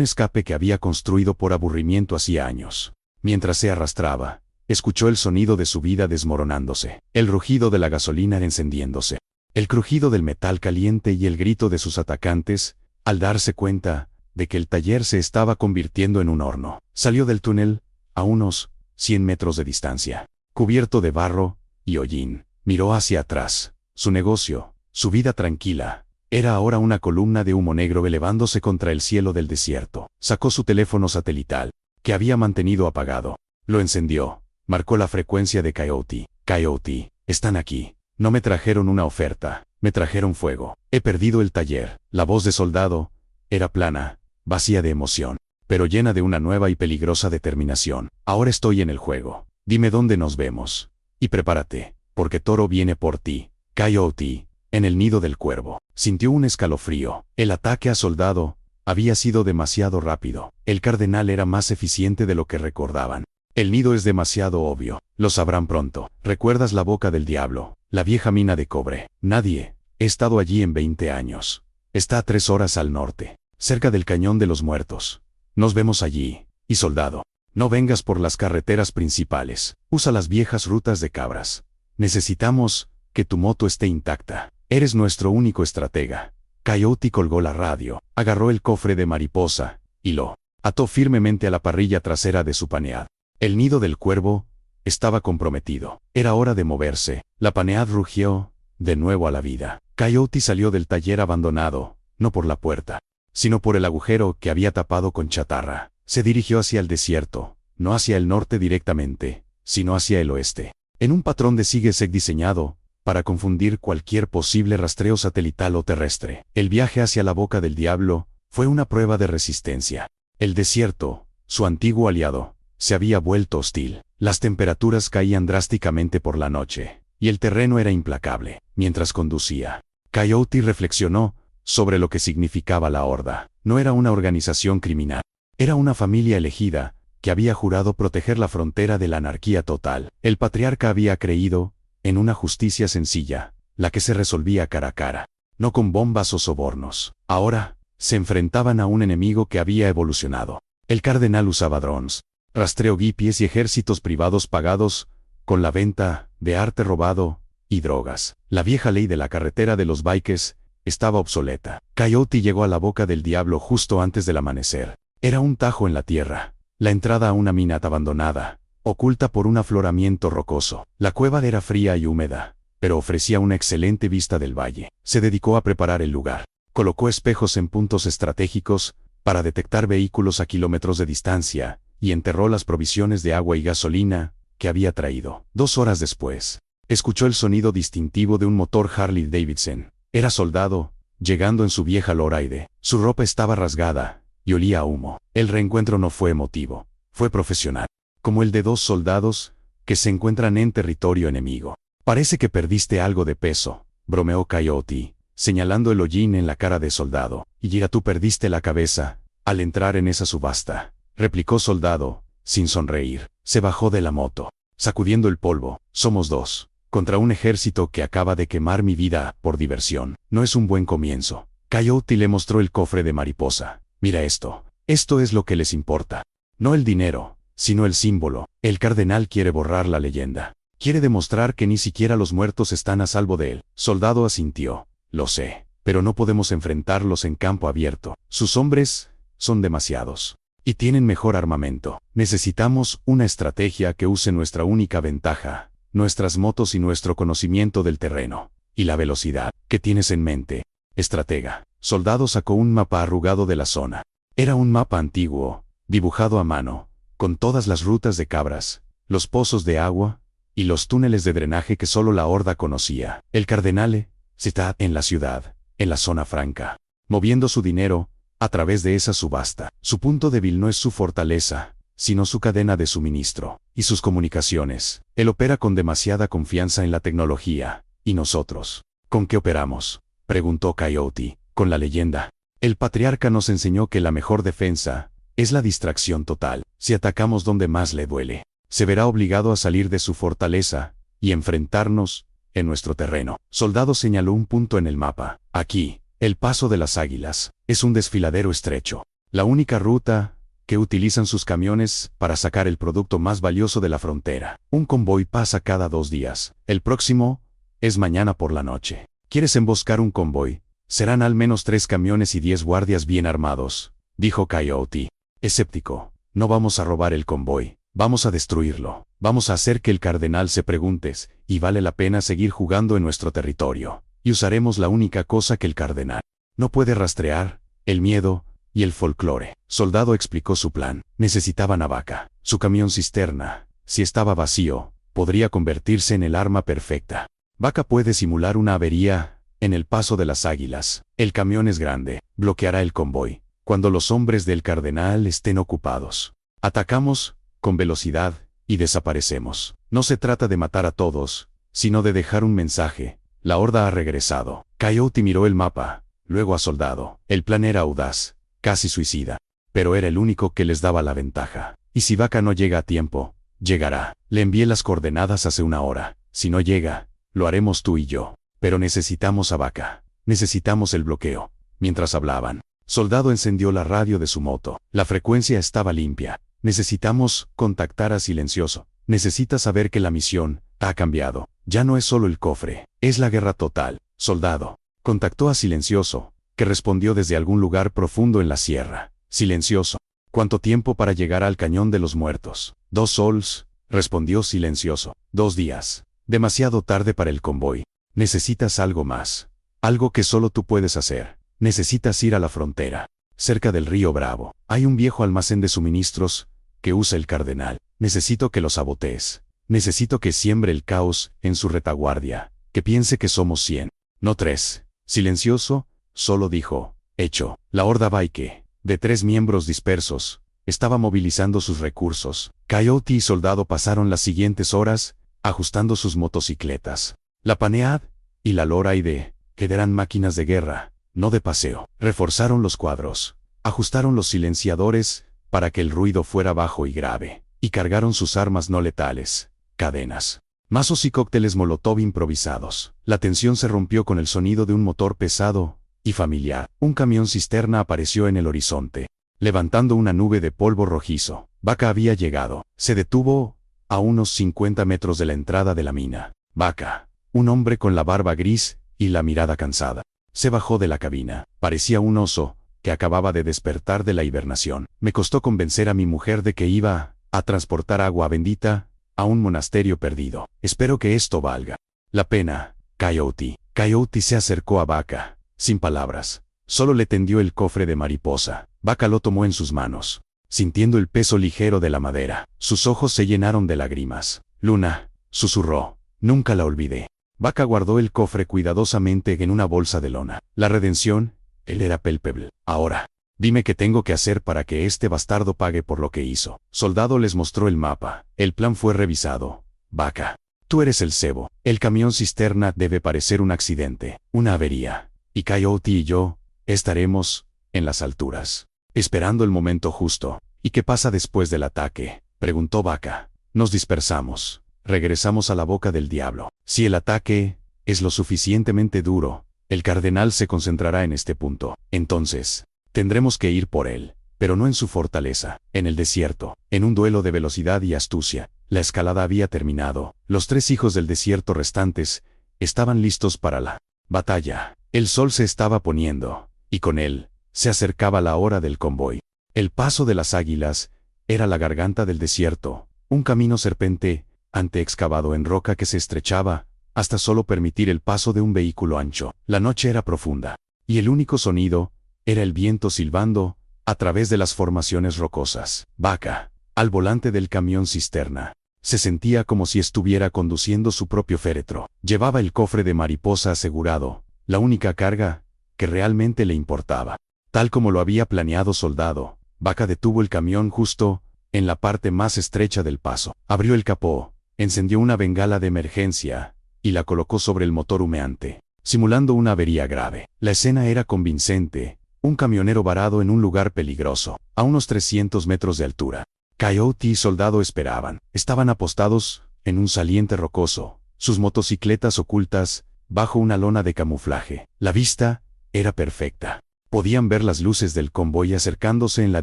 Speaker 1: escape que había construido por aburrimiento hacía años. Mientras se arrastraba, escuchó el sonido de su vida desmoronándose, el rugido de la gasolina encendiéndose, el crujido del metal caliente y el grito de sus atacantes, al darse cuenta de que el taller se estaba convirtiendo en un horno. Salió del túnel, a unos 100 metros de distancia, cubierto de barro y hollín. Miró hacia atrás. Su negocio, su vida tranquila, era ahora una columna de humo negro elevándose contra el cielo del desierto. Sacó su teléfono satelital, que había mantenido apagado. Lo encendió. Marcó la frecuencia de Coyote. Coyote, están aquí. No me trajeron una oferta, me trajeron fuego. He perdido el taller. La voz de Soldado era plana, vacía de emoción, pero llena de una nueva y peligrosa determinación. Ahora estoy en el juego. Dime dónde nos vemos. Y prepárate, porque Toro viene por ti. Coyote, en el nido del cuervo. Sintió un escalofrío. El ataque a Soldado había sido demasiado rápido. El cardenal era más eficiente de lo que recordaban. El nido es demasiado obvio. Lo sabrán pronto. ¿Recuerdas la boca del diablo? La vieja mina de cobre. Nadie. He estado allí en 20 años. Está a 3 horas al norte, cerca del Cañón de los Muertos. Nos vemos allí. Y Soldado, no vengas por las carreteras principales. Usa las viejas rutas de cabras. Necesitamos que tu moto esté intacta. Eres nuestro único estratega. Coyote colgó la radio, agarró el cofre de mariposa y lo ató firmemente a la parrilla trasera de su Panead. El nido del cuervo estaba comprometido. Era hora de moverse. La Panead rugió de nuevo a la vida. Coyote salió del taller abandonado, no por la puerta, sino por el agujero que había tapado con chatarra. Se dirigió hacia el desierto, no hacia el norte directamente, sino hacia el oeste, en un patrón de zigue-zague diseñado para confundir cualquier posible rastreo satelital o terrestre. El viaje hacia la boca del diablo fue una prueba de resistencia. El desierto, su antiguo aliado, se había vuelto hostil. Las temperaturas caían drásticamente por la noche, y el terreno era implacable. Mientras conducía, Coyote reflexionó sobre lo que significaba la Horda. No era una organización criminal. Era una familia elegida, que había jurado proteger la frontera de la anarquía total. El patriarca había creído en una justicia sencilla, la que se resolvía cara a cara, no con bombas o sobornos. Ahora, se enfrentaban a un enemigo que había evolucionado. El cardenal usaba drones, rastreo GPS y ejércitos privados pagados con la venta de arte robado y drogas. La vieja ley de la carretera de los bikes estaba obsoleta. Coyote llegó a la boca del diablo justo antes del amanecer. Era un tajo en la tierra, la entrada a una mina abandonada, oculta por un afloramiento rocoso. La cueva era fría y húmeda, pero ofrecía una excelente vista del valle. Se dedicó a preparar el lugar. Colocó espejos en puntos estratégicos para detectar vehículos a kilómetros de distancia, y enterró las provisiones de agua y gasolina que había traído. 2 horas después, escuchó el sonido distintivo de un motor Harley Davidson. Era Soldado, llegando en su vieja Lowrider. Su ropa estaba rasgada y olía a humo. El reencuentro no fue emotivo, fue profesional, como el de dos soldados que se encuentran en territorio enemigo. Parece que perdiste algo de peso, bromeó Coyote, señalando el hollín en la cara de Soldado. Y ya tú perdiste la cabeza al entrar en esa subasta, replicó Soldado, sin sonreír. Se bajó de la moto, sacudiendo el polvo. Somos dos contra un ejército que acaba de quemar mi vida por diversión. No es un buen comienzo. Coyote le mostró el cofre de mariposa. Mira esto. Esto es lo que les importa. No el dinero, sino el símbolo. El cardenal quiere borrar la leyenda. Quiere demostrar que ni siquiera los muertos están a salvo de él. Soldado asintió. Lo sé, pero no podemos enfrentarlos en campo abierto. Sus hombres son demasiados. Y tienen mejor armamento. Necesitamos una estrategia que use nuestra única ventaja, nuestras motos y nuestro conocimiento del terreno. Y la velocidad. ¿Qué tienes en mente, estratega? Soldado sacó un mapa arrugado de la zona. Era un mapa antiguo, dibujado a mano, con todas las rutas de cabras, los pozos de agua y los túneles de drenaje que solo la Horda conocía. El cardenal está en la ciudad, en la zona franca, moviendo su dinero a través de esa subasta. Su punto débil no es su fortaleza, sino su cadena de suministro y sus comunicaciones. Él opera con demasiada confianza en la tecnología. ¿Y nosotros? ¿Con qué operamos?, preguntó Coyote. Con la leyenda. El patriarca nos enseñó que la mejor defensa es la distracción total. Si atacamos donde más le duele, se verá obligado a salir de su fortaleza y enfrentarnos en nuestro terreno. Soldado señaló un punto en el mapa. Aquí, el Paso de las Águilas, es un desfiladero estrecho. La única ruta que utilizan sus camiones para sacar el producto más valioso de la frontera. Un convoy pasa cada 2 días. El próximo es mañana por la noche. ¿Quieres emboscar un convoy? Serán al menos 3 camiones y 10 guardias bien armados, dijo Coyote. Escéptico. No vamos a robar el convoy. Vamos a destruirlo. Vamos a hacer que el cardenal se pregunte y vale la pena seguir jugando en nuestro territorio. Y usaremos la única cosa que el cardenal no puede rastrear: el miedo y el folclore. Soldado explicó su plan. Necesitaban a Vaca. Su camión cisterna, si estaba vacío, podría convertirse en el arma perfecta. Vaca puede simular una avería en el Paso de las Águilas. El camión es grande, bloqueará el convoy cuando los hombres del cardenal estén ocupados. Atacamos con velocidad y desaparecemos. No se trata de matar a todos, sino de dejar un mensaje: la Horda ha regresado. Coyote miró el mapa, luego a Soldado. El plan era audaz, casi suicida, pero era el único que les daba la ventaja. Y si Vaca no llega a tiempo, llegará. Le envié las coordenadas hace 1 hora. Si no llega, lo haremos tú y yo. Pero necesitamos a Vaca. Necesitamos el bloqueo. Mientras hablaban, Soldado encendió la radio de su moto. La frecuencia estaba limpia. Necesitamos contactar a Silencioso. Necesita saber que la misión ha cambiado. Ya no es solo el cofre, es la guerra total. Soldado contactó a Silencioso, que respondió desde algún lugar profundo en la sierra. Silencioso. ¿Cuánto tiempo para llegar al Cañón de los Muertos? 2 sols, respondió Silencioso. 2 días. Demasiado tarde para el convoy. Necesitas algo más. Algo que solo tú puedes hacer. Necesitas ir a la frontera. Cerca del río Bravo, hay un viejo almacén de suministros que usa el cardenal. Necesito que lo sabotees. Necesito que siembre el caos en su retaguardia. Que piense que somos 100, no 3. Silencioso, solo dijo: hecho. La Horda Vaike, de 3 miembros dispersos, estaba movilizando sus recursos. Coyote y Soldado pasaron las siguientes horas ajustando sus motocicletas. La Panead y la Loraide, que eran máquinas de guerra, no de paseo. Reforzaron los cuadros, ajustaron los silenciadores para que el ruido fuera bajo y grave, y cargaron sus armas no letales: cadenas, mazos y cócteles molotov improvisados. La tensión se rompió con el sonido de un motor pesado y familiar. Un camión cisterna apareció en el horizonte, levantando una nube de polvo rojizo. Vaca había llegado. Se detuvo a unos 50 metros de la entrada de la mina. Vaca, un hombre con la barba gris y la mirada cansada, se bajó de la cabina. Parecía un oso que acababa de despertar de la hibernación. Me costó convencer a mi mujer de que iba a transportar agua bendita a un monasterio perdido. Espero que esto valga la pena, Coyote. Coyote se acercó a Vaca, sin palabras. Solo le tendió el cofre de mariposa. Vaca lo tomó en sus manos, sintiendo el peso ligero de la madera. Sus ojos se llenaron de lágrimas. Luna, susurró, nunca la olvidé. Vaca guardó el cofre cuidadosamente en una bolsa de lona. La redención, él era palpable. Ahora, Dime qué tengo que hacer para que este bastardo pague por lo que hizo. Soldado les mostró el mapa. El plan fue revisado. Vaca. Tú eres el cebo. El camión cisterna debe parecer un accidente, una avería. Y Coyote y yo estaremos en las alturas, esperando el momento justo. ¿Y qué pasa después del ataque?, preguntó Vaca. Nos dispersamos. Regresamos a la boca del diablo. Si el ataque es lo suficientemente duro, el cardenal se concentrará en este punto. Entonces, tendremos que ir por él, pero no en su fortaleza, en el desierto, en un duelo de velocidad y astucia. La escalada había terminado. Los 3 hijos del desierto restantes estaban listos para la batalla. El sol se estaba poniendo, y con él se acercaba la hora del convoy. El paso de las águilas era la garganta del desierto, un camino serpenteante excavado en roca que se estrechaba hasta solo permitir el paso de un vehículo ancho. La noche era profunda, y el único sonido era el viento silbando a través de las formaciones rocosas. Vaca, al volante del camión cisterna, se sentía como si estuviera conduciendo su propio féretro. Llevaba el cofre de mariposa asegurado, la única carga que realmente le importaba. Tal como lo había planeado Soldado, Vaca detuvo el camión justo en la parte más estrecha del paso. Abrió el capó, encendió una bengala de emergencia y la colocó sobre el motor humeante, simulando una avería grave. La escena era convincente. Un camionero varado en un lugar peligroso, a unos 300 metros de altura. Coyote y Soldado esperaban. Estaban apostados en un saliente rocoso, sus motocicletas ocultas bajo una lona de camuflaje. La vista era perfecta. Podían ver las luces del convoy acercándose en la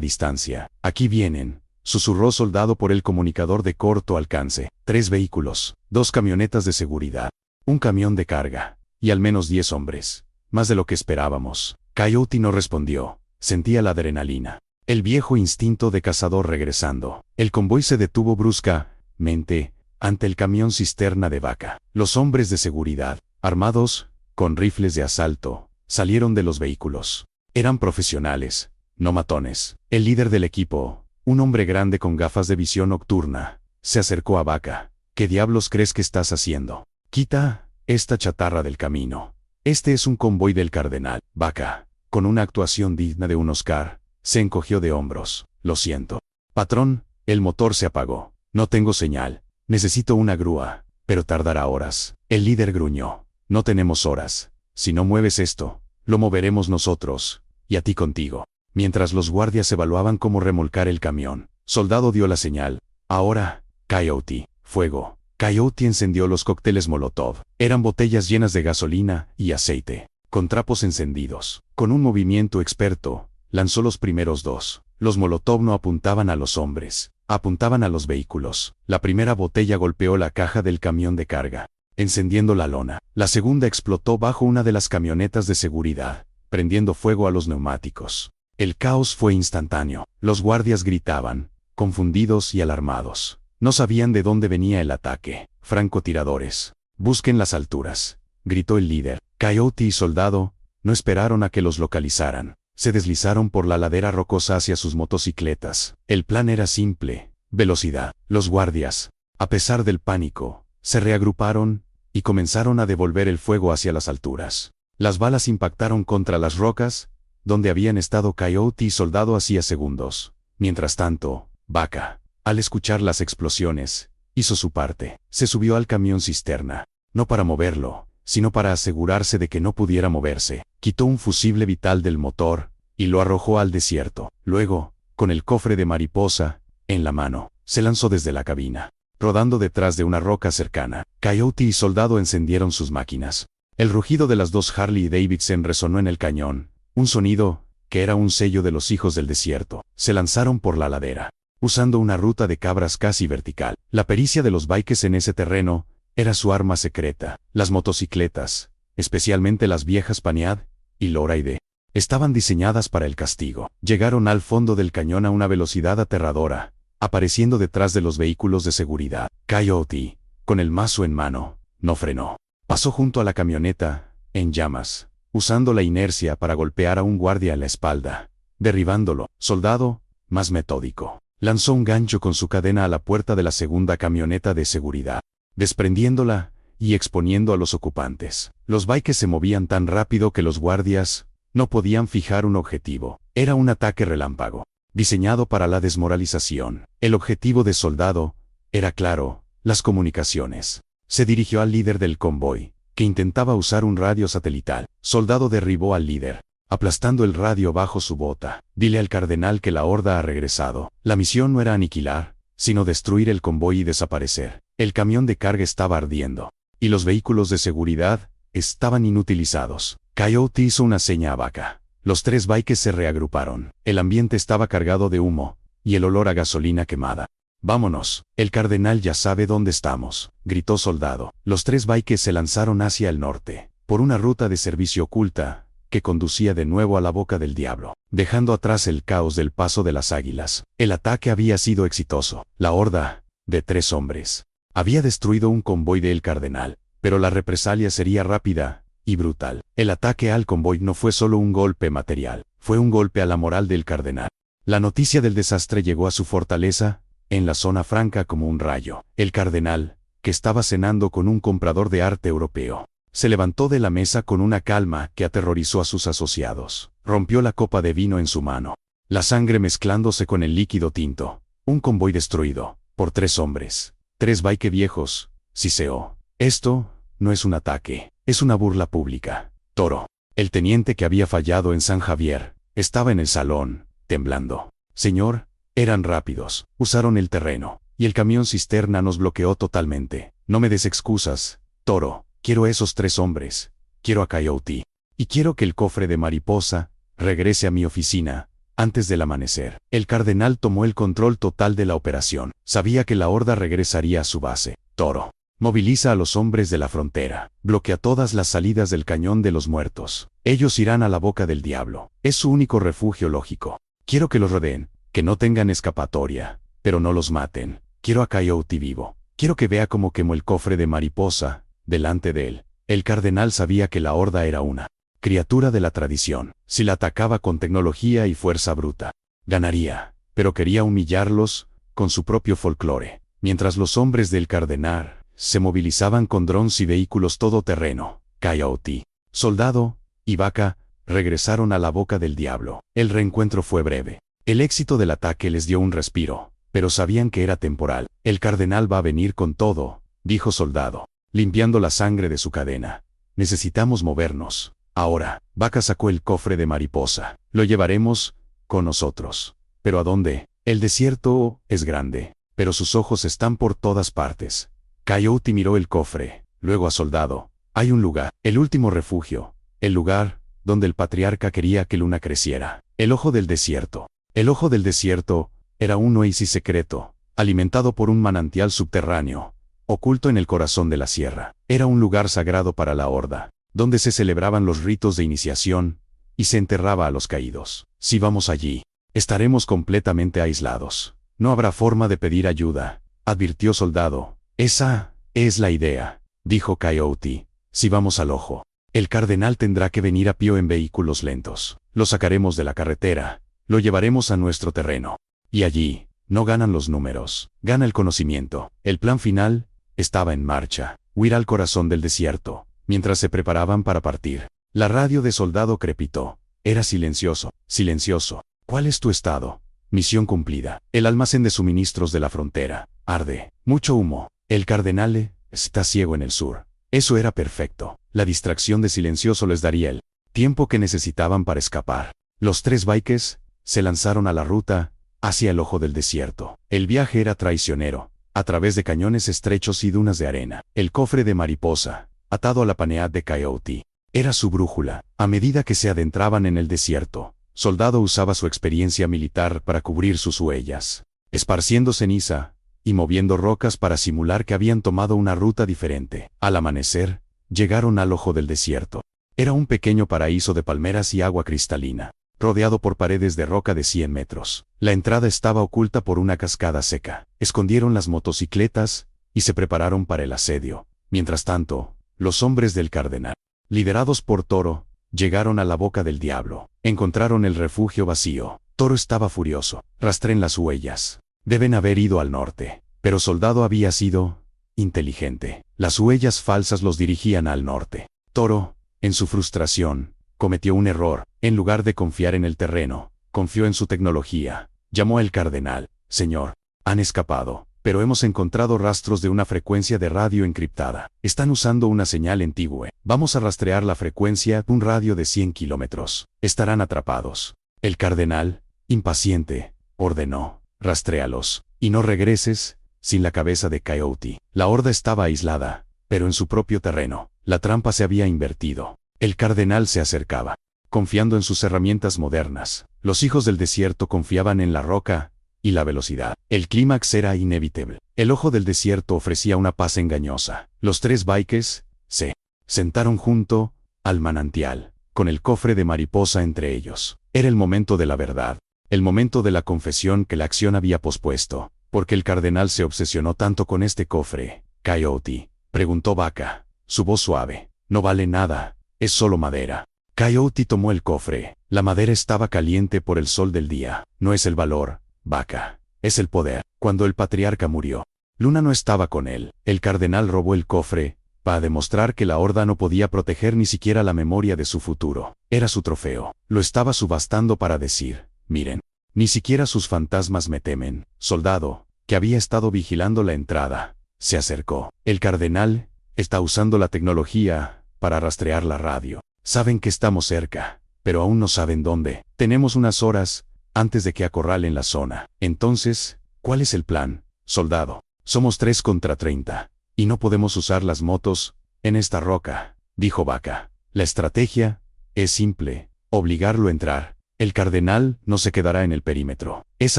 Speaker 1: distancia. Aquí vienen, susurró Soldado por el comunicador de corto alcance. 3 vehículos, 2 camionetas de seguridad, un camión de carga, y al menos 10 hombres. Más de lo que esperábamos. Coyote no respondió. Sentía la adrenalina, el viejo instinto de cazador regresando. El convoy se detuvo bruscamente ante el camión cisterna de Vaca. Los hombres de seguridad, armados con rifles de asalto, salieron de los vehículos. Eran profesionales, no matones. El líder del equipo, un hombre grande con gafas de visión nocturna, se acercó a Vaca. ¿Qué diablos crees que estás haciendo? Quita esta chatarra del camino. Este es un convoy del cardenal. Vaca, con una actuación digna de un Oscar, se encogió de hombros. Lo siento. Patrón, el motor se apagó. No tengo señal. Necesito una grúa, pero tardará horas. El líder gruñó. No tenemos horas. Si no mueves esto, lo moveremos nosotros, y a ti contigo. Mientras los guardias evaluaban cómo remolcar el camión, Soldado dio la señal. Ahora, Coyote, fuego. Coyote encendió los cócteles Molotov. Eran botellas llenas de gasolina y aceite, con trapos encendidos. Con un movimiento experto, lanzó los primeros 2. Los Molotov no apuntaban a los hombres, apuntaban a los vehículos. La primera botella golpeó la caja del camión de carga, encendiendo la lona. La segunda explotó bajo una de las camionetas de seguridad, prendiendo fuego a los neumáticos. El caos fue instantáneo. Los guardias gritaban, confundidos y alarmados. No sabían de dónde venía el ataque. Francotiradores. Busquen las alturas, gritó el líder. Coyote y Soldado no esperaron a que los localizaran. Se deslizaron por la ladera rocosa hacia sus motocicletas. El plan era simple: velocidad. Los guardias, a pesar del pánico, se reagruparon y comenzaron a devolver el fuego hacia las alturas. Las balas impactaron contra las rocas, donde habían estado Coyote y Soldado hacía segundos. Mientras tanto, Vaca, al escuchar las explosiones, hizo su parte. Se subió al camión cisterna, no para moverlo, sino para asegurarse de que no pudiera moverse. Quitó un fusible vital del motor y lo arrojó al desierto. Luego, con el cofre de mariposa en la mano, se lanzó desde la cabina, rodando detrás de una roca cercana. Coyote y Soldado encendieron sus máquinas. El rugido de las 2 Harley Davidson resonó en el cañón, un sonido que era un sello de los hijos del desierto. Se lanzaron por la ladera, usando una ruta de cabras casi vertical. La pericia de los bikes en ese terreno era su arma secreta. Las motocicletas, especialmente las viejas Paniad y Lowrider, estaban diseñadas para el castigo. Llegaron al fondo del cañón a una velocidad aterradora, apareciendo detrás de los vehículos de seguridad. Coyote, con el mazo en mano, no frenó. Pasó junto a la camioneta, en llamas, usando la inercia para golpear a un guardia en la espalda, derribándolo. Soldado, más metódico, lanzó un gancho con su cadena a la puerta de la segunda camioneta de seguridad, desprendiéndola y exponiendo a los ocupantes. Los bikes se movían tan rápido que los guardias No podían fijar un objetivo. Era un ataque relámpago, diseñado para la desmoralización. El objetivo de Soldado era claro: las comunicaciones. Se dirigió al líder del convoy, que intentaba usar un radio satelital. Soldado derribó al líder, aplastando el radio bajo su bota. Dile al cardenal que la horda ha regresado. La misión no era aniquilar, sino destruir el convoy y desaparecer. El camión de carga estaba ardiendo, y los vehículos de seguridad estaban inutilizados. Coyote hizo una seña a Vaca. Los 3 bikes se reagruparon. El ambiente estaba cargado de humo, y el olor a gasolina quemada. «Vámonos, el cardenal ya sabe dónde estamos», gritó Soldado. Los 3 bikes se lanzaron hacia el norte, por una ruta de servicio oculta, que conducía de nuevo a la boca del diablo, dejando atrás el caos del Paso de las Águilas. El ataque había sido exitoso. La horda, de 3 hombres, había destruido un convoy del cardenal, pero la represalia sería rápida y brutal. El ataque al convoy no fue solo un golpe material, fue un golpe a la moral del cardenal. La noticia del desastre llegó a su fortaleza, en la zona franca como un rayo. El cardenal, que estaba cenando con un comprador de arte europeo, se levantó de la mesa con una calma que aterrorizó a sus asociados. Rompió la copa de vino en su mano, la sangre mezclándose con el líquido tinto. Un convoy destruido, por 3 hombres, 3 bikes viejos, siseó. Esto no es un ataque, es una burla pública. Toro, el teniente que había fallado en San Javier, estaba en el salón, temblando. Señor, eran rápidos, usaron el terreno, y el camión cisterna nos bloqueó totalmente. No me des excusas, Toro. Quiero esos 3 hombres, quiero a Coyote, y quiero que el cofre de mariposa regrese a mi oficina antes del amanecer. El cardenal tomó el control total de la operación. Sabía que la horda regresaría a su base. Toro, moviliza a los hombres de la frontera, bloquea todas las salidas del Cañón de los Muertos. Ellos irán a la boca del diablo. Es su único refugio lógico. Quiero que los rodeen, que no tengan escapatoria, pero no los maten. Quiero a Coyote vivo. Quiero que vea cómo quemó el cofre de mariposa delante de él. El cardenal sabía que la horda era una criatura de la tradición. Si la atacaba con tecnología y fuerza bruta, ganaría, pero quería humillarlos con su propio folclore. Mientras los hombres del cardenal se movilizaban con drones y vehículos todoterreno, Coyote, Soldado y Vaca regresaron a la boca del diablo. El reencuentro fue breve. El éxito del ataque les dio un respiro, pero sabían que era temporal. El cardenal va a venir con todo, dijo Soldado, limpiando la sangre de su cadena. Necesitamos movernos. Ahora, Vaca sacó el cofre de mariposa. Lo llevaremos con nosotros. ¿Pero a dónde? El desierto es grande, pero sus ojos están por todas partes. Coyote miró el cofre, luego a Soldado. Hay un lugar, el último refugio, el lugar donde el patriarca quería que Luna creciera. El ojo del desierto. El ojo del desierto era un oasis secreto, alimentado por un manantial subterráneo, oculto en el corazón de la sierra. Era un lugar sagrado para la horda, donde se celebraban los ritos de iniciación, y se enterraba a los caídos. Si vamos allí, estaremos completamente aislados. No habrá forma de pedir ayuda, advirtió Soldado. Esa es la idea, dijo Coyote. Si vamos al ojo, el cardenal tendrá que venir a pie en vehículos lentos. Lo sacaremos de la carretera, lo llevaremos a nuestro terreno. Y allí, no ganan los números, gana el conocimiento. El plan final estaba en marcha. Huir al corazón del desierto. Mientras se preparaban para partir, la radio de Soldado crepitó. Era silencioso, silencioso. ¿Cuál es tu estado? Misión cumplida. El almacén de suministros de la frontera arde. Mucho humo. El cardenal está ciego en el sur. Eso era perfecto. La distracción de silencioso les daría el tiempo que necesitaban para escapar. Los 3 bikes se lanzaron a la ruta hacia el ojo del desierto. El viaje era traicionero, a través de cañones estrechos y dunas de arena. El cofre de mariposa, atado a la panead de Coyote, era su brújula. A medida que se adentraban en el desierto, Soldado usaba su experiencia militar para cubrir sus huellas, esparciendo ceniza y moviendo rocas para simular que habían tomado una ruta diferente. Al amanecer, llegaron al ojo del desierto. Era un pequeño paraíso de palmeras y agua cristalina, rodeado por paredes de roca de 100 metros. La entrada estaba oculta por una cascada seca. Escondieron las motocicletas y se prepararon para el asedio. Mientras tanto, los hombres del cardenal, liderados por Toro, llegaron a la boca del diablo. Encontraron el refugio vacío. Toro estaba furioso. Rastreen las huellas. Deben haber ido al norte. Pero Soldado había sido inteligente. Las huellas falsas los dirigían al norte. Toro, en su frustración, cometió un error. En lugar de confiar en el terreno, confió en su tecnología. Llamó al cardenal. Señor, han escapado, pero hemos encontrado rastros de una frecuencia de radio encriptada. Están usando una señal antigua. Vamos a rastrear la frecuencia, un radio de 100 kilómetros. Estarán atrapados. El cardenal, impaciente, ordenó, rastréalos, y no regreses sin la cabeza de Coyote. La horda estaba aislada, pero en su propio terreno. La trampa se había invertido. El cardenal se acercaba, confiando en sus herramientas modernas. Los hijos del desierto confiaban en la roca y la velocidad. El clímax era inevitable. El ojo del desierto ofrecía una paz engañosa. Los tres bikes se sentaron junto al manantial, con el cofre de mariposa entre ellos. Era el momento de la verdad, el momento de la confesión que la acción había pospuesto. ¿Por qué el cardenal se obsesionó tanto con este cofre, Coyote?, preguntó Vaca, su voz suave. No vale nada, es solo madera. Coyote tomó el cofre. La madera estaba caliente por el sol del día. No es el valor, Vaca, es el poder. Cuando el patriarca murió, Luna no estaba con él. El cardenal robó el cofre para demostrar que la horda no podía proteger ni siquiera la memoria de su futuro. Era su trofeo. Lo estaba subastando para decir, miren, ni siquiera sus fantasmas me temen. Soldado, que había estado vigilando la entrada, se acercó. El cardenal está usando la tecnología para rastrear la radio. Saben que estamos cerca, pero aún no saben dónde. Tenemos unas horas antes de que acorralen la zona. Entonces, ¿cuál es el plan, soldado? Somos 3 contra 30. Y no podemos usar las motos en esta roca, dijo Vaca. La estrategia es simple, obligarlo a entrar. El cardenal no se quedará en el perímetro. Es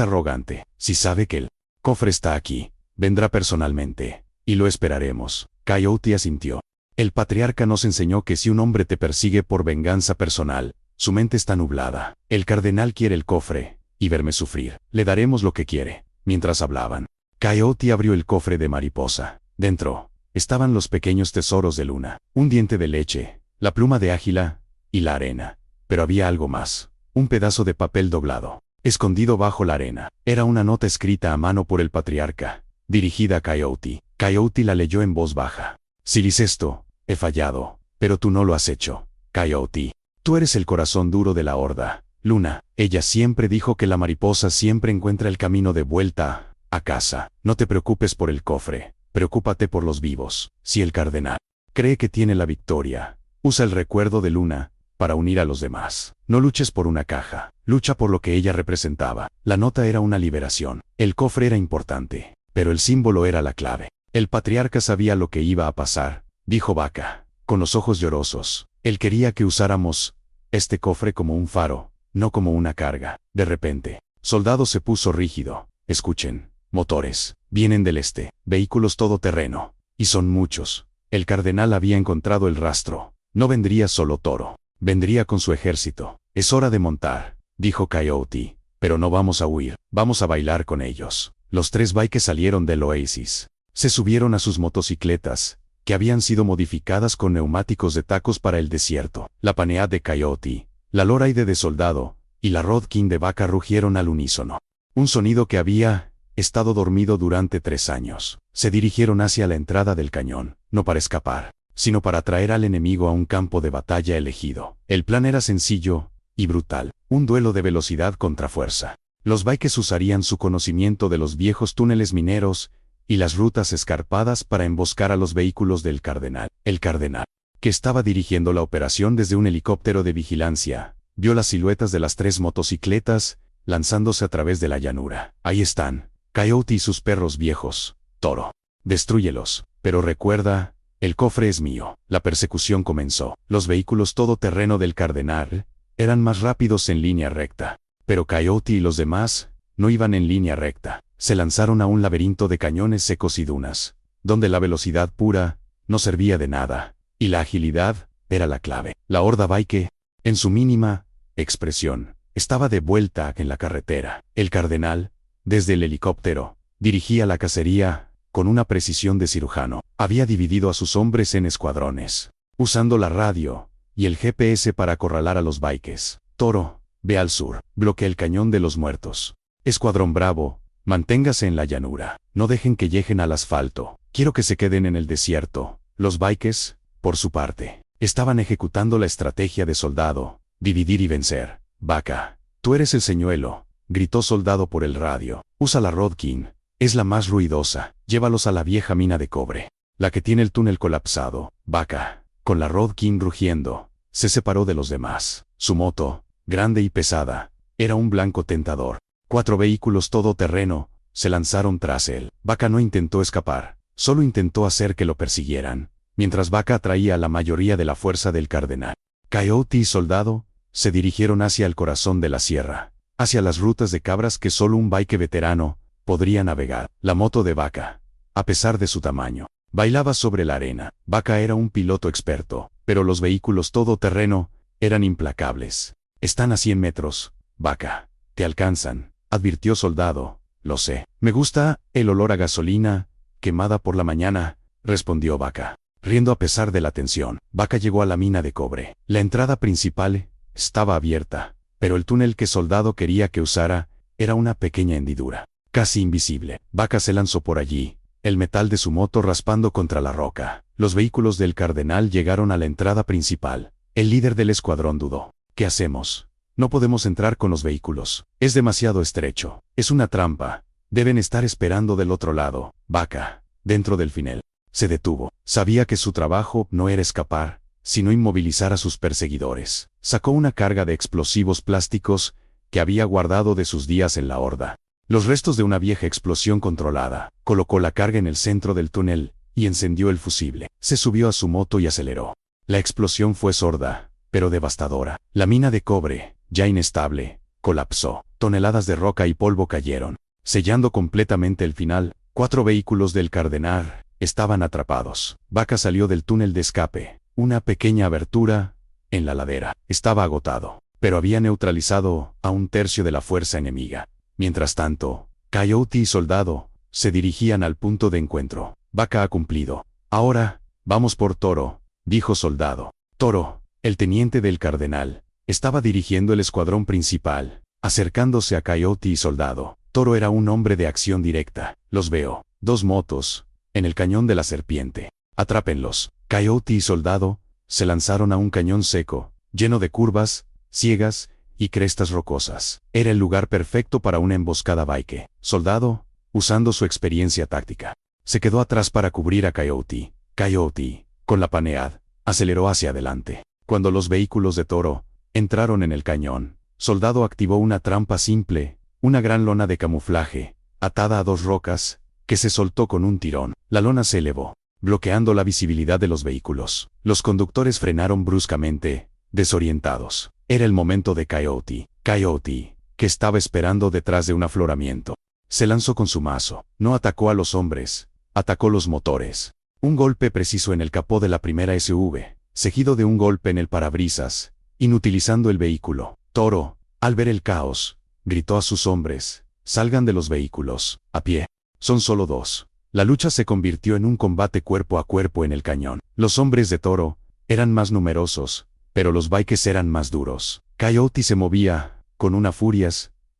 Speaker 1: arrogante. Si sabe que el cofre está aquí, vendrá personalmente, y lo esperaremos. Coyote asintió. El patriarca nos enseñó que si un hombre te persigue por venganza personal, su mente está nublada. El cardenal quiere el cofre, y verme sufrir. Le daremos lo que quiere. Mientras hablaban, Coyote abrió el cofre de mariposa. Dentro estaban los pequeños tesoros de Luna, un diente de leche, la pluma de águila y la arena. Pero había algo más, un pedazo de papel doblado, escondido bajo la arena. Era una nota escrita a mano por el patriarca, dirigida a Coyote. Coyote la leyó en voz baja. Si dices esto, he fallado, pero tú no lo has hecho, Coyote. Tú eres el corazón duro de la horda, Luna. Ella siempre dijo que la mariposa siempre encuentra el camino de vuelta a casa. No te preocupes por el cofre. Preocúpate por los vivos. Si el cardenal cree que tiene la victoria, usa el recuerdo de Luna para unir a los demás. No luches por una caja, lucha por lo que ella representaba. La nota era una liberación. El cofre era importante, pero el símbolo era la clave. El patriarca sabía lo que iba a pasar, dijo Vaca, con los ojos llorosos. Él quería que usáramos este cofre como un faro, no como una carga. De repente, Soldado se puso rígido. Escuchen. Motores. Vienen del este. Vehículos todoterreno. Y son muchos. El cardenal había encontrado el rastro. No vendría solo Toro. Vendría con su ejército. Es hora de montar, dijo Coyote. Pero no vamos a huir. Vamos a bailar con ellos. Los 3 bikes salieron del oasis. Se subieron a sus motocicletas, que habían sido modificadas con neumáticos de tacos para el desierto. La Panead de Coyote, la Loride de Soldado, y la Rodkin de Vaca rugieron al unísono. Un sonido que había estado dormido durante 3 años. Se dirigieron hacia la entrada del cañón, no para escapar, sino para traer al enemigo a un campo de batalla elegido. El plan era sencillo y brutal, un duelo de velocidad contra fuerza. Los bikes usarían su conocimiento de los viejos túneles mineros y las rutas escarpadas para emboscar a los vehículos del cardenal. El cardenal, que estaba dirigiendo la operación desde un helicóptero de vigilancia, vio las siluetas de las 3 motocicletas lanzándose a través de la llanura. Ahí están, Coyote y sus perros viejos, Toro. Destrúyelos, pero recuerda, el cofre es mío. La persecución comenzó. Los vehículos todoterreno del cardenal eran más rápidos en línea recta, pero Coyote y los demás no iban en línea recta. Se lanzaron a un laberinto de cañones secos y dunas, donde la velocidad pura no servía de nada, y la agilidad era la clave. La horda bike, en su mínima expresión, estaba de vuelta en la carretera. El cardenal, desde el helicóptero, dirigía la cacería con una precisión de cirujano. Había dividido a sus hombres en escuadrones, usando la radio y el GPS para acorralar a los bikes. Toro, ve al sur, bloquea el cañón de los muertos. Escuadrón Bravo, manténgase en la llanura. No dejen que lleguen al asfalto. Quiero que se queden en el desierto. Los bikes, por su parte, estaban ejecutando la estrategia de Soldado, Dividir y vencer. Vaca. Tú eres el señuelo, gritó Soldado por el radio. Usa la Rodkin. Es la más ruidosa. Llévalos a la vieja mina de cobre. La que tiene el túnel colapsado. Vaca. Con la Rodkin rugiendo, se separó de los demás. Su moto, grande y pesada, era un blanco tentador. 4 vehículos todoterreno se lanzaron tras él. Vaca no intentó escapar, solo intentó hacer que lo persiguieran, mientras Vaca atraía a la mayoría de la fuerza del cardenal. Coyote y Soldado se dirigieron hacia el corazón de la sierra, hacia las rutas de cabras que solo un bike veterano podría navegar. La moto de Vaca, a pesar de su tamaño, bailaba sobre la arena. Vaca era un piloto experto, pero los vehículos todoterreno eran implacables. Están a 100 metros, Vaca. Te alcanzan, advirtió Soldado. Lo sé. Me gusta el olor a gasolina quemada por la mañana, respondió Vaca, riendo a pesar de la tensión. Vaca llegó a la mina de cobre. La entrada principal estaba abierta, pero el túnel que Soldado quería que usara era una pequeña hendidura, casi invisible. Vaca se lanzó por allí, el metal de su moto raspando contra la roca. Los vehículos del cardenal llegaron a la entrada principal. El líder del escuadrón dudó. ¿Qué hacemos? No podemos entrar con los vehículos. Es demasiado estrecho. Es una trampa. Deben estar esperando del otro lado. Vaca, dentro del finel, se detuvo. Sabía que su trabajo no era escapar, sino inmovilizar a sus perseguidores. Sacó una carga de explosivos plásticos que había guardado de sus días en la horda. Los restos de una vieja explosión controlada. Colocó la carga en el centro del túnel y encendió el fusible. Se subió a su moto y aceleró. La explosión fue sorda, pero devastadora. La mina de cobre, ya inestable, colapsó. Toneladas de roca y polvo cayeron, sellando completamente el final. 4 vehículos del cardenal estaban atrapados. Vaca salió del túnel de escape, una pequeña abertura en la ladera. Estaba agotado, pero había neutralizado a 1/3 de la fuerza enemiga. Mientras tanto, Coyote y Soldado se dirigían al punto de encuentro. Vaca ha cumplido. Ahora, vamos por Toro, dijo Soldado. Toro, el teniente del cardenal, estaba dirigiendo el escuadrón principal, acercándose a Coyote y Soldado. Toro era un hombre de acción directa. Los veo. 2 motos, en el cañón de la serpiente. Atrápenlos. Coyote y Soldado se lanzaron a un cañón seco, lleno de curvas, ciegas y crestas rocosas. Era el lugar perfecto para una emboscada bike. Soldado, usando su experiencia táctica, se quedó atrás para cubrir a Coyote. Coyote, con la Panead, aceleró hacia adelante. Cuando los vehículos de Toro entraron en el cañón, Soldado activó una trampa simple, una gran lona de camuflaje, atada a 2 rocas, que se soltó con un tirón. La lona se elevó, bloqueando la visibilidad de los vehículos. Los conductores frenaron bruscamente, desorientados. Era el momento de Coyote. Coyote, que estaba esperando detrás de un afloramiento, se lanzó con su mazo. No atacó a los hombres, atacó los motores. Un golpe preciso en el capó de la primera SUV, seguido de un golpe en el parabrisas, inutilizando el vehículo. Toro, al ver el caos, gritó a sus hombres: salgan de los vehículos, a pie. Son solo 2. La lucha se convirtió en un combate cuerpo a cuerpo en el cañón. Los hombres de Toro eran más numerosos, pero los bikes eran más duros. Coyote se movía, con una furia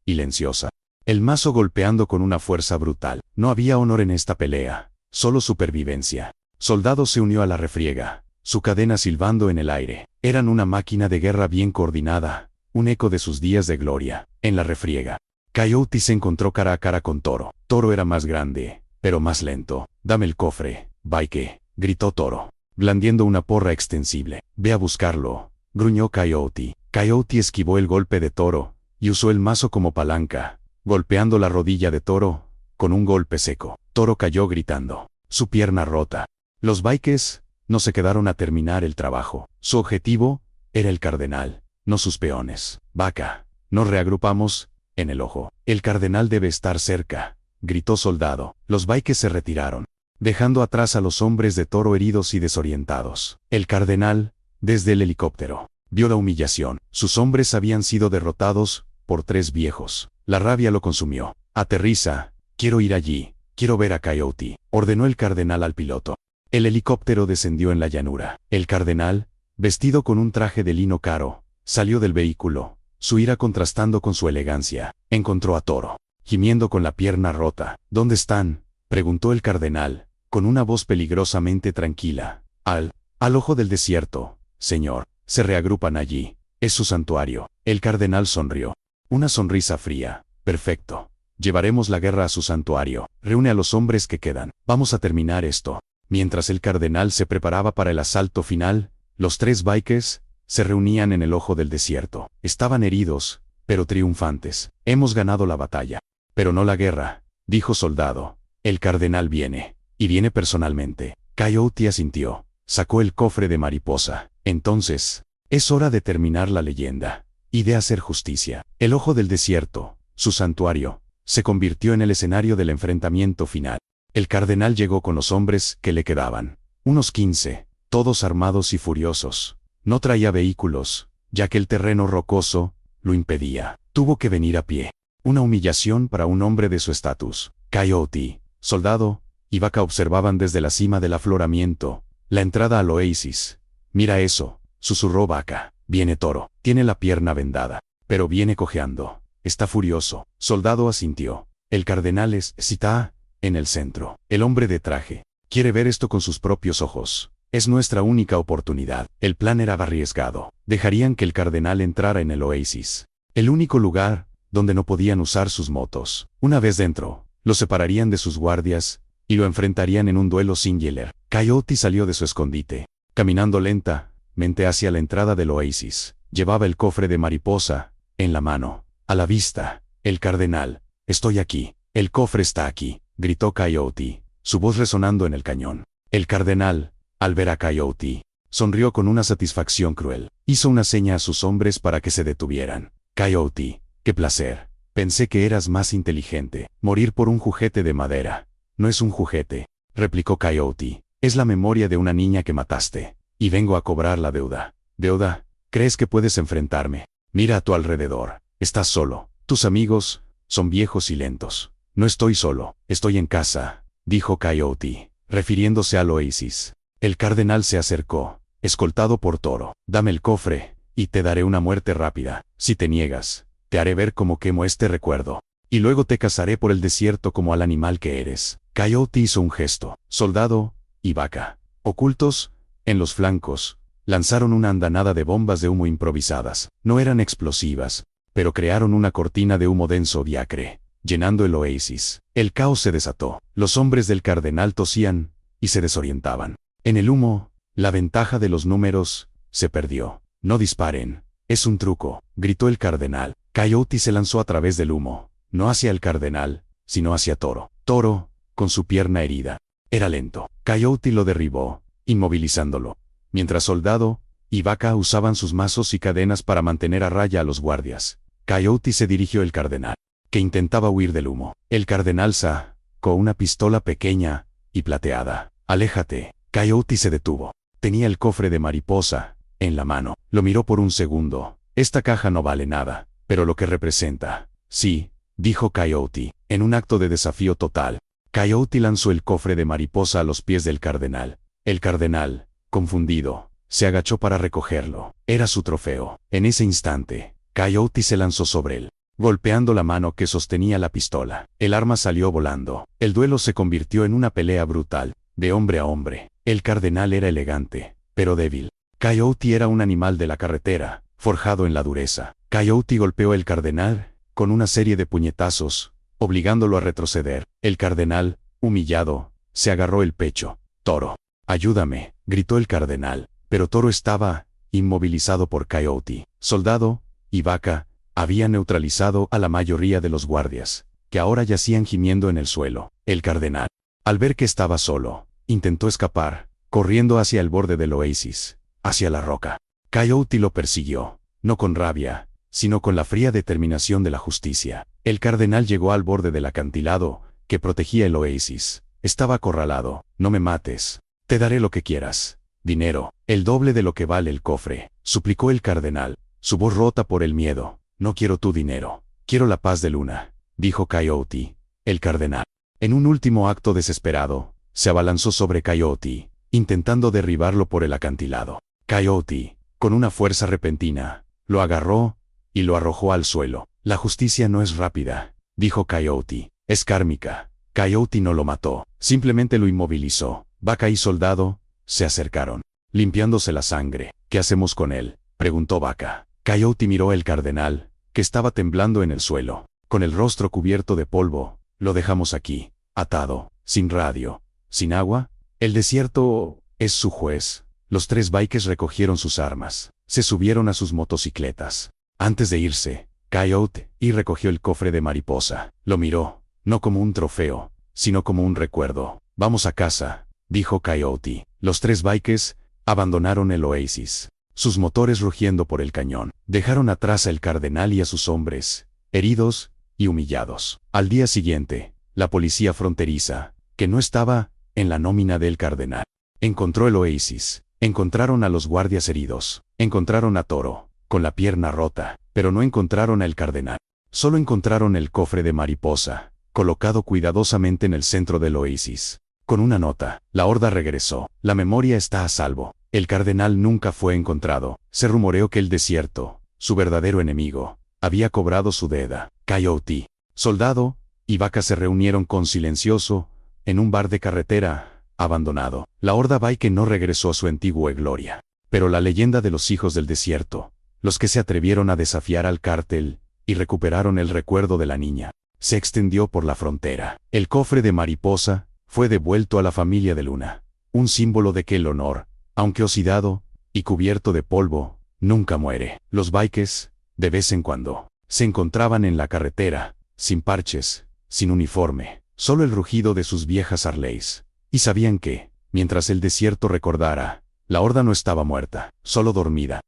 Speaker 1: silenciosa, el mazo golpeando con una fuerza brutal. No había honor en esta pelea, solo supervivencia. Soldado se unió a la refriega, su cadena silbando en el aire. Eran una máquina de guerra bien coordinada, un eco de sus días de gloria. En la refriega, Coyote se encontró cara a cara con Toro. Toro era más grande, pero más lento. Dame el cofre, bike, gritó Toro, blandiendo una porra extensible. Ve a buscarlo, gruñó Coyote. Coyote esquivó el golpe de Toro y usó el mazo como palanca, golpeando la rodilla de Toro con un golpe seco. Toro cayó gritando, su pierna rota. Los bikes no se quedaron a terminar el trabajo. Su objetivo era el cardenal, no sus peones. Vaca, nos reagrupamos en el ojo. El cardenal debe estar cerca, gritó Soldado. Los bikes se retiraron, dejando atrás a los hombres de Toro heridos y desorientados. El cardenal, desde el helicóptero, vio la humillación. Sus hombres habían sido derrotados por 3 viejos. La rabia lo consumió. Aterriza, quiero ir allí, quiero ver a Coyote, ordenó el cardenal al piloto. El helicóptero descendió en la llanura. El cardenal, vestido con un traje de lino caro, salió del vehículo, su ira contrastando con su elegancia. Encontró a Toro, gimiendo con la pierna rota. ¿Dónde están?, preguntó el cardenal, con una voz peligrosamente tranquila. Al ojo del desierto, señor. Se reagrupan allí. Es su santuario. El cardenal sonrió. Una sonrisa fría. Perfecto. Llevaremos la guerra a su santuario. Reúne a los hombres que quedan. Vamos a terminar esto. Mientras el cardenal se preparaba para el asalto final, los 3 Bikers se reunían en el ojo del desierto. Estaban heridos, pero triunfantes. Hemos ganado la batalla. Pero no la guerra, dijo Soldado. El cardenal viene. Y viene personalmente. Coyote asintió. Sacó el cofre de mariposa. Entonces, es hora de terminar la leyenda. Y de hacer justicia. El ojo del desierto, su santuario, se convirtió en el escenario del enfrentamiento final. El cardenal llegó con los hombres que le quedaban. Unos 15, todos armados y furiosos. No traía vehículos, ya que el terreno rocoso lo impedía. Tuvo que venir a pie. Una humillación para un hombre de su estatus. Coyote, Soldado y Vaca observaban desde la cima del afloramiento la entrada al oasis. Mira eso, susurró Vaca. Viene Toro. Tiene la pierna vendada, pero viene cojeando. Está furioso. Soldado asintió. El cardenal está en el centro. El hombre de traje quiere ver esto con sus propios ojos. Es nuestra única oportunidad. El plan era arriesgado. Dejarían que el cardenal entrara en el oasis. El único lugar donde no podían usar sus motos. Una vez dentro, lo separarían de sus guardias y lo enfrentarían en un duelo singular. Coyote salió de su escondite, caminando lentamente hacia la entrada del oasis. Llevaba el cofre de mariposa en la mano. A la vista, el cardenal. Estoy aquí. El cofre está aquí, gritó Coyote, su voz resonando en el cañón. El cardenal, al ver a Coyote, sonrió con una satisfacción cruel. Hizo una seña a sus hombres para que se detuvieran. Coyote, qué placer. Pensé que eras más inteligente. Morir por un juguete de madera. No es un juguete, replicó Coyote. Es la memoria de una niña que mataste. Y vengo a cobrar la deuda. ¿Deuda? ¿Crees que puedes enfrentarme? Mira a tu alrededor. Estás solo. Tus amigos son viejos y lentos. No estoy solo. Estoy en casa, dijo Coyote, refiriéndose al oasis. El cardenal se acercó, escoltado por Toro. Dame el cofre, y te daré una muerte rápida. Si te niegas, te haré ver cómo quemo este recuerdo. Y luego te cazaré por el desierto como al animal que eres. Coyote hizo un gesto. Soldado y Vaca, ocultos en los flancos, lanzaron una andanada de bombas de humo improvisadas. No eran explosivas, pero crearon una cortina de humo denso diacre, llenando el oasis. El caos se desató. Los hombres del cardenal tosían y se desorientaban. En el humo, la ventaja de los números se perdió. No disparen. Es un truco, gritó el cardenal. Coyote se lanzó a través del humo, no hacia el cardenal, sino hacia Toro. Toro, con su pierna herida, era lento. Coyote lo derribó, inmovilizándolo, mientras Soldado y Vaca usaban sus mazos y cadenas para mantener a raya a los guardias. Coyote se dirigió al cardenal, que intentaba huir del humo. El cardenal sacó una pistola pequeña y plateada. Aléjate. Coyote se detuvo. Tenía el cofre de mariposa en la mano. Lo miró por un segundo. Esta caja no vale nada, pero lo que representa. Sí, dijo Coyote, en un acto de desafío total. Coyote lanzó el cofre de mariposa a los pies del cardenal. El cardenal, confundido, se agachó para recogerlo. Era su trofeo. En ese instante, Coyote se lanzó sobre él, golpeando la mano que sostenía la pistola. El arma salió volando. El duelo se convirtió en una pelea brutal, de hombre a hombre. El cardenal era elegante, pero débil. Coyote era un animal de la carretera, forjado en la dureza. Coyote golpeó al cardenal con una serie de puñetazos, obligándolo a retroceder. El cardenal, humillado, se agarró el pecho. Toro. Ayúdame, gritó el cardenal, pero Toro estaba inmovilizado por Coyote. Soldado y Vaca habían neutralizado a la mayoría de los guardias, que ahora yacían gimiendo en el suelo. El cardenal, al ver que estaba solo, intentó escapar, corriendo hacia el borde del oasis, hacia la roca. Coyote lo persiguió, no con rabia, sino con la fría determinación de la justicia. El cardenal llegó al borde del acantilado que protegía el oasis. Estaba acorralado. No me mates. Te daré lo que quieras. Dinero, el doble de lo que vale el cofre, suplicó el cardenal, su voz rota por el miedo. No quiero tu dinero. Quiero la paz de Luna, dijo Coyote. El cardenal, en un último acto desesperado, se abalanzó sobre Coyote, intentando derribarlo por el acantilado. Coyote, con una fuerza repentina, lo agarró y lo arrojó al suelo. La justicia no es rápida, dijo Coyote. Es kármica. Coyote no lo mató, simplemente lo inmovilizó. Vaca y Soldado se acercaron, limpiándose la sangre. ¿Qué hacemos con él?, preguntó Vaca. Coyote miró al cardenal, que estaba temblando en el suelo, con el rostro cubierto de polvo. Lo dejamos aquí, atado, sin radio, sin agua. El desierto es su juez. Los 3 bikers recogieron sus armas, se subieron a sus motocicletas. Antes de irse, Coyote recogió el cofre de mariposa. Lo miró, no como un trofeo, sino como un recuerdo. Vamos a casa, dijo Coyote. Los 3 bikers abandonaron el oasis, sus motores rugiendo por el cañón. Dejaron atrás al cardenal y a sus hombres, heridos y humillados. Al día siguiente, la policía fronteriza, que no estaba en la nómina del cardenal, encontró el oasis. Encontraron a los guardias heridos, encontraron a Toro, con la pierna rota, pero no encontraron al cardenal. Solo encontraron el cofre de mariposa, colocado cuidadosamente en el centro del oasis. Con una nota, la horda regresó. La memoria está a salvo. El cardenal nunca fue encontrado. Se rumoreó que el desierto, su verdadero enemigo, había cobrado su deuda. Coyote, Soldado y Vaca se reunieron con Silencioso en un bar de carretera abandonado. La horda Bike no regresó a su antigua gloria. Pero la leyenda de los hijos del desierto, los que se atrevieron a desafiar al cártel y recuperaron el recuerdo de la niña, se extendió por la frontera. El cofre de mariposa fue devuelto a la familia de Luna, un símbolo de que el honor, aunque oxidado y cubierto de polvo, nunca muere. Los bikes, de vez en cuando, se encontraban en la carretera, sin parches, sin uniforme, solo el rugido de sus viejas Harleys. Y sabían que, mientras el desierto recordara, la horda no estaba muerta, solo dormida.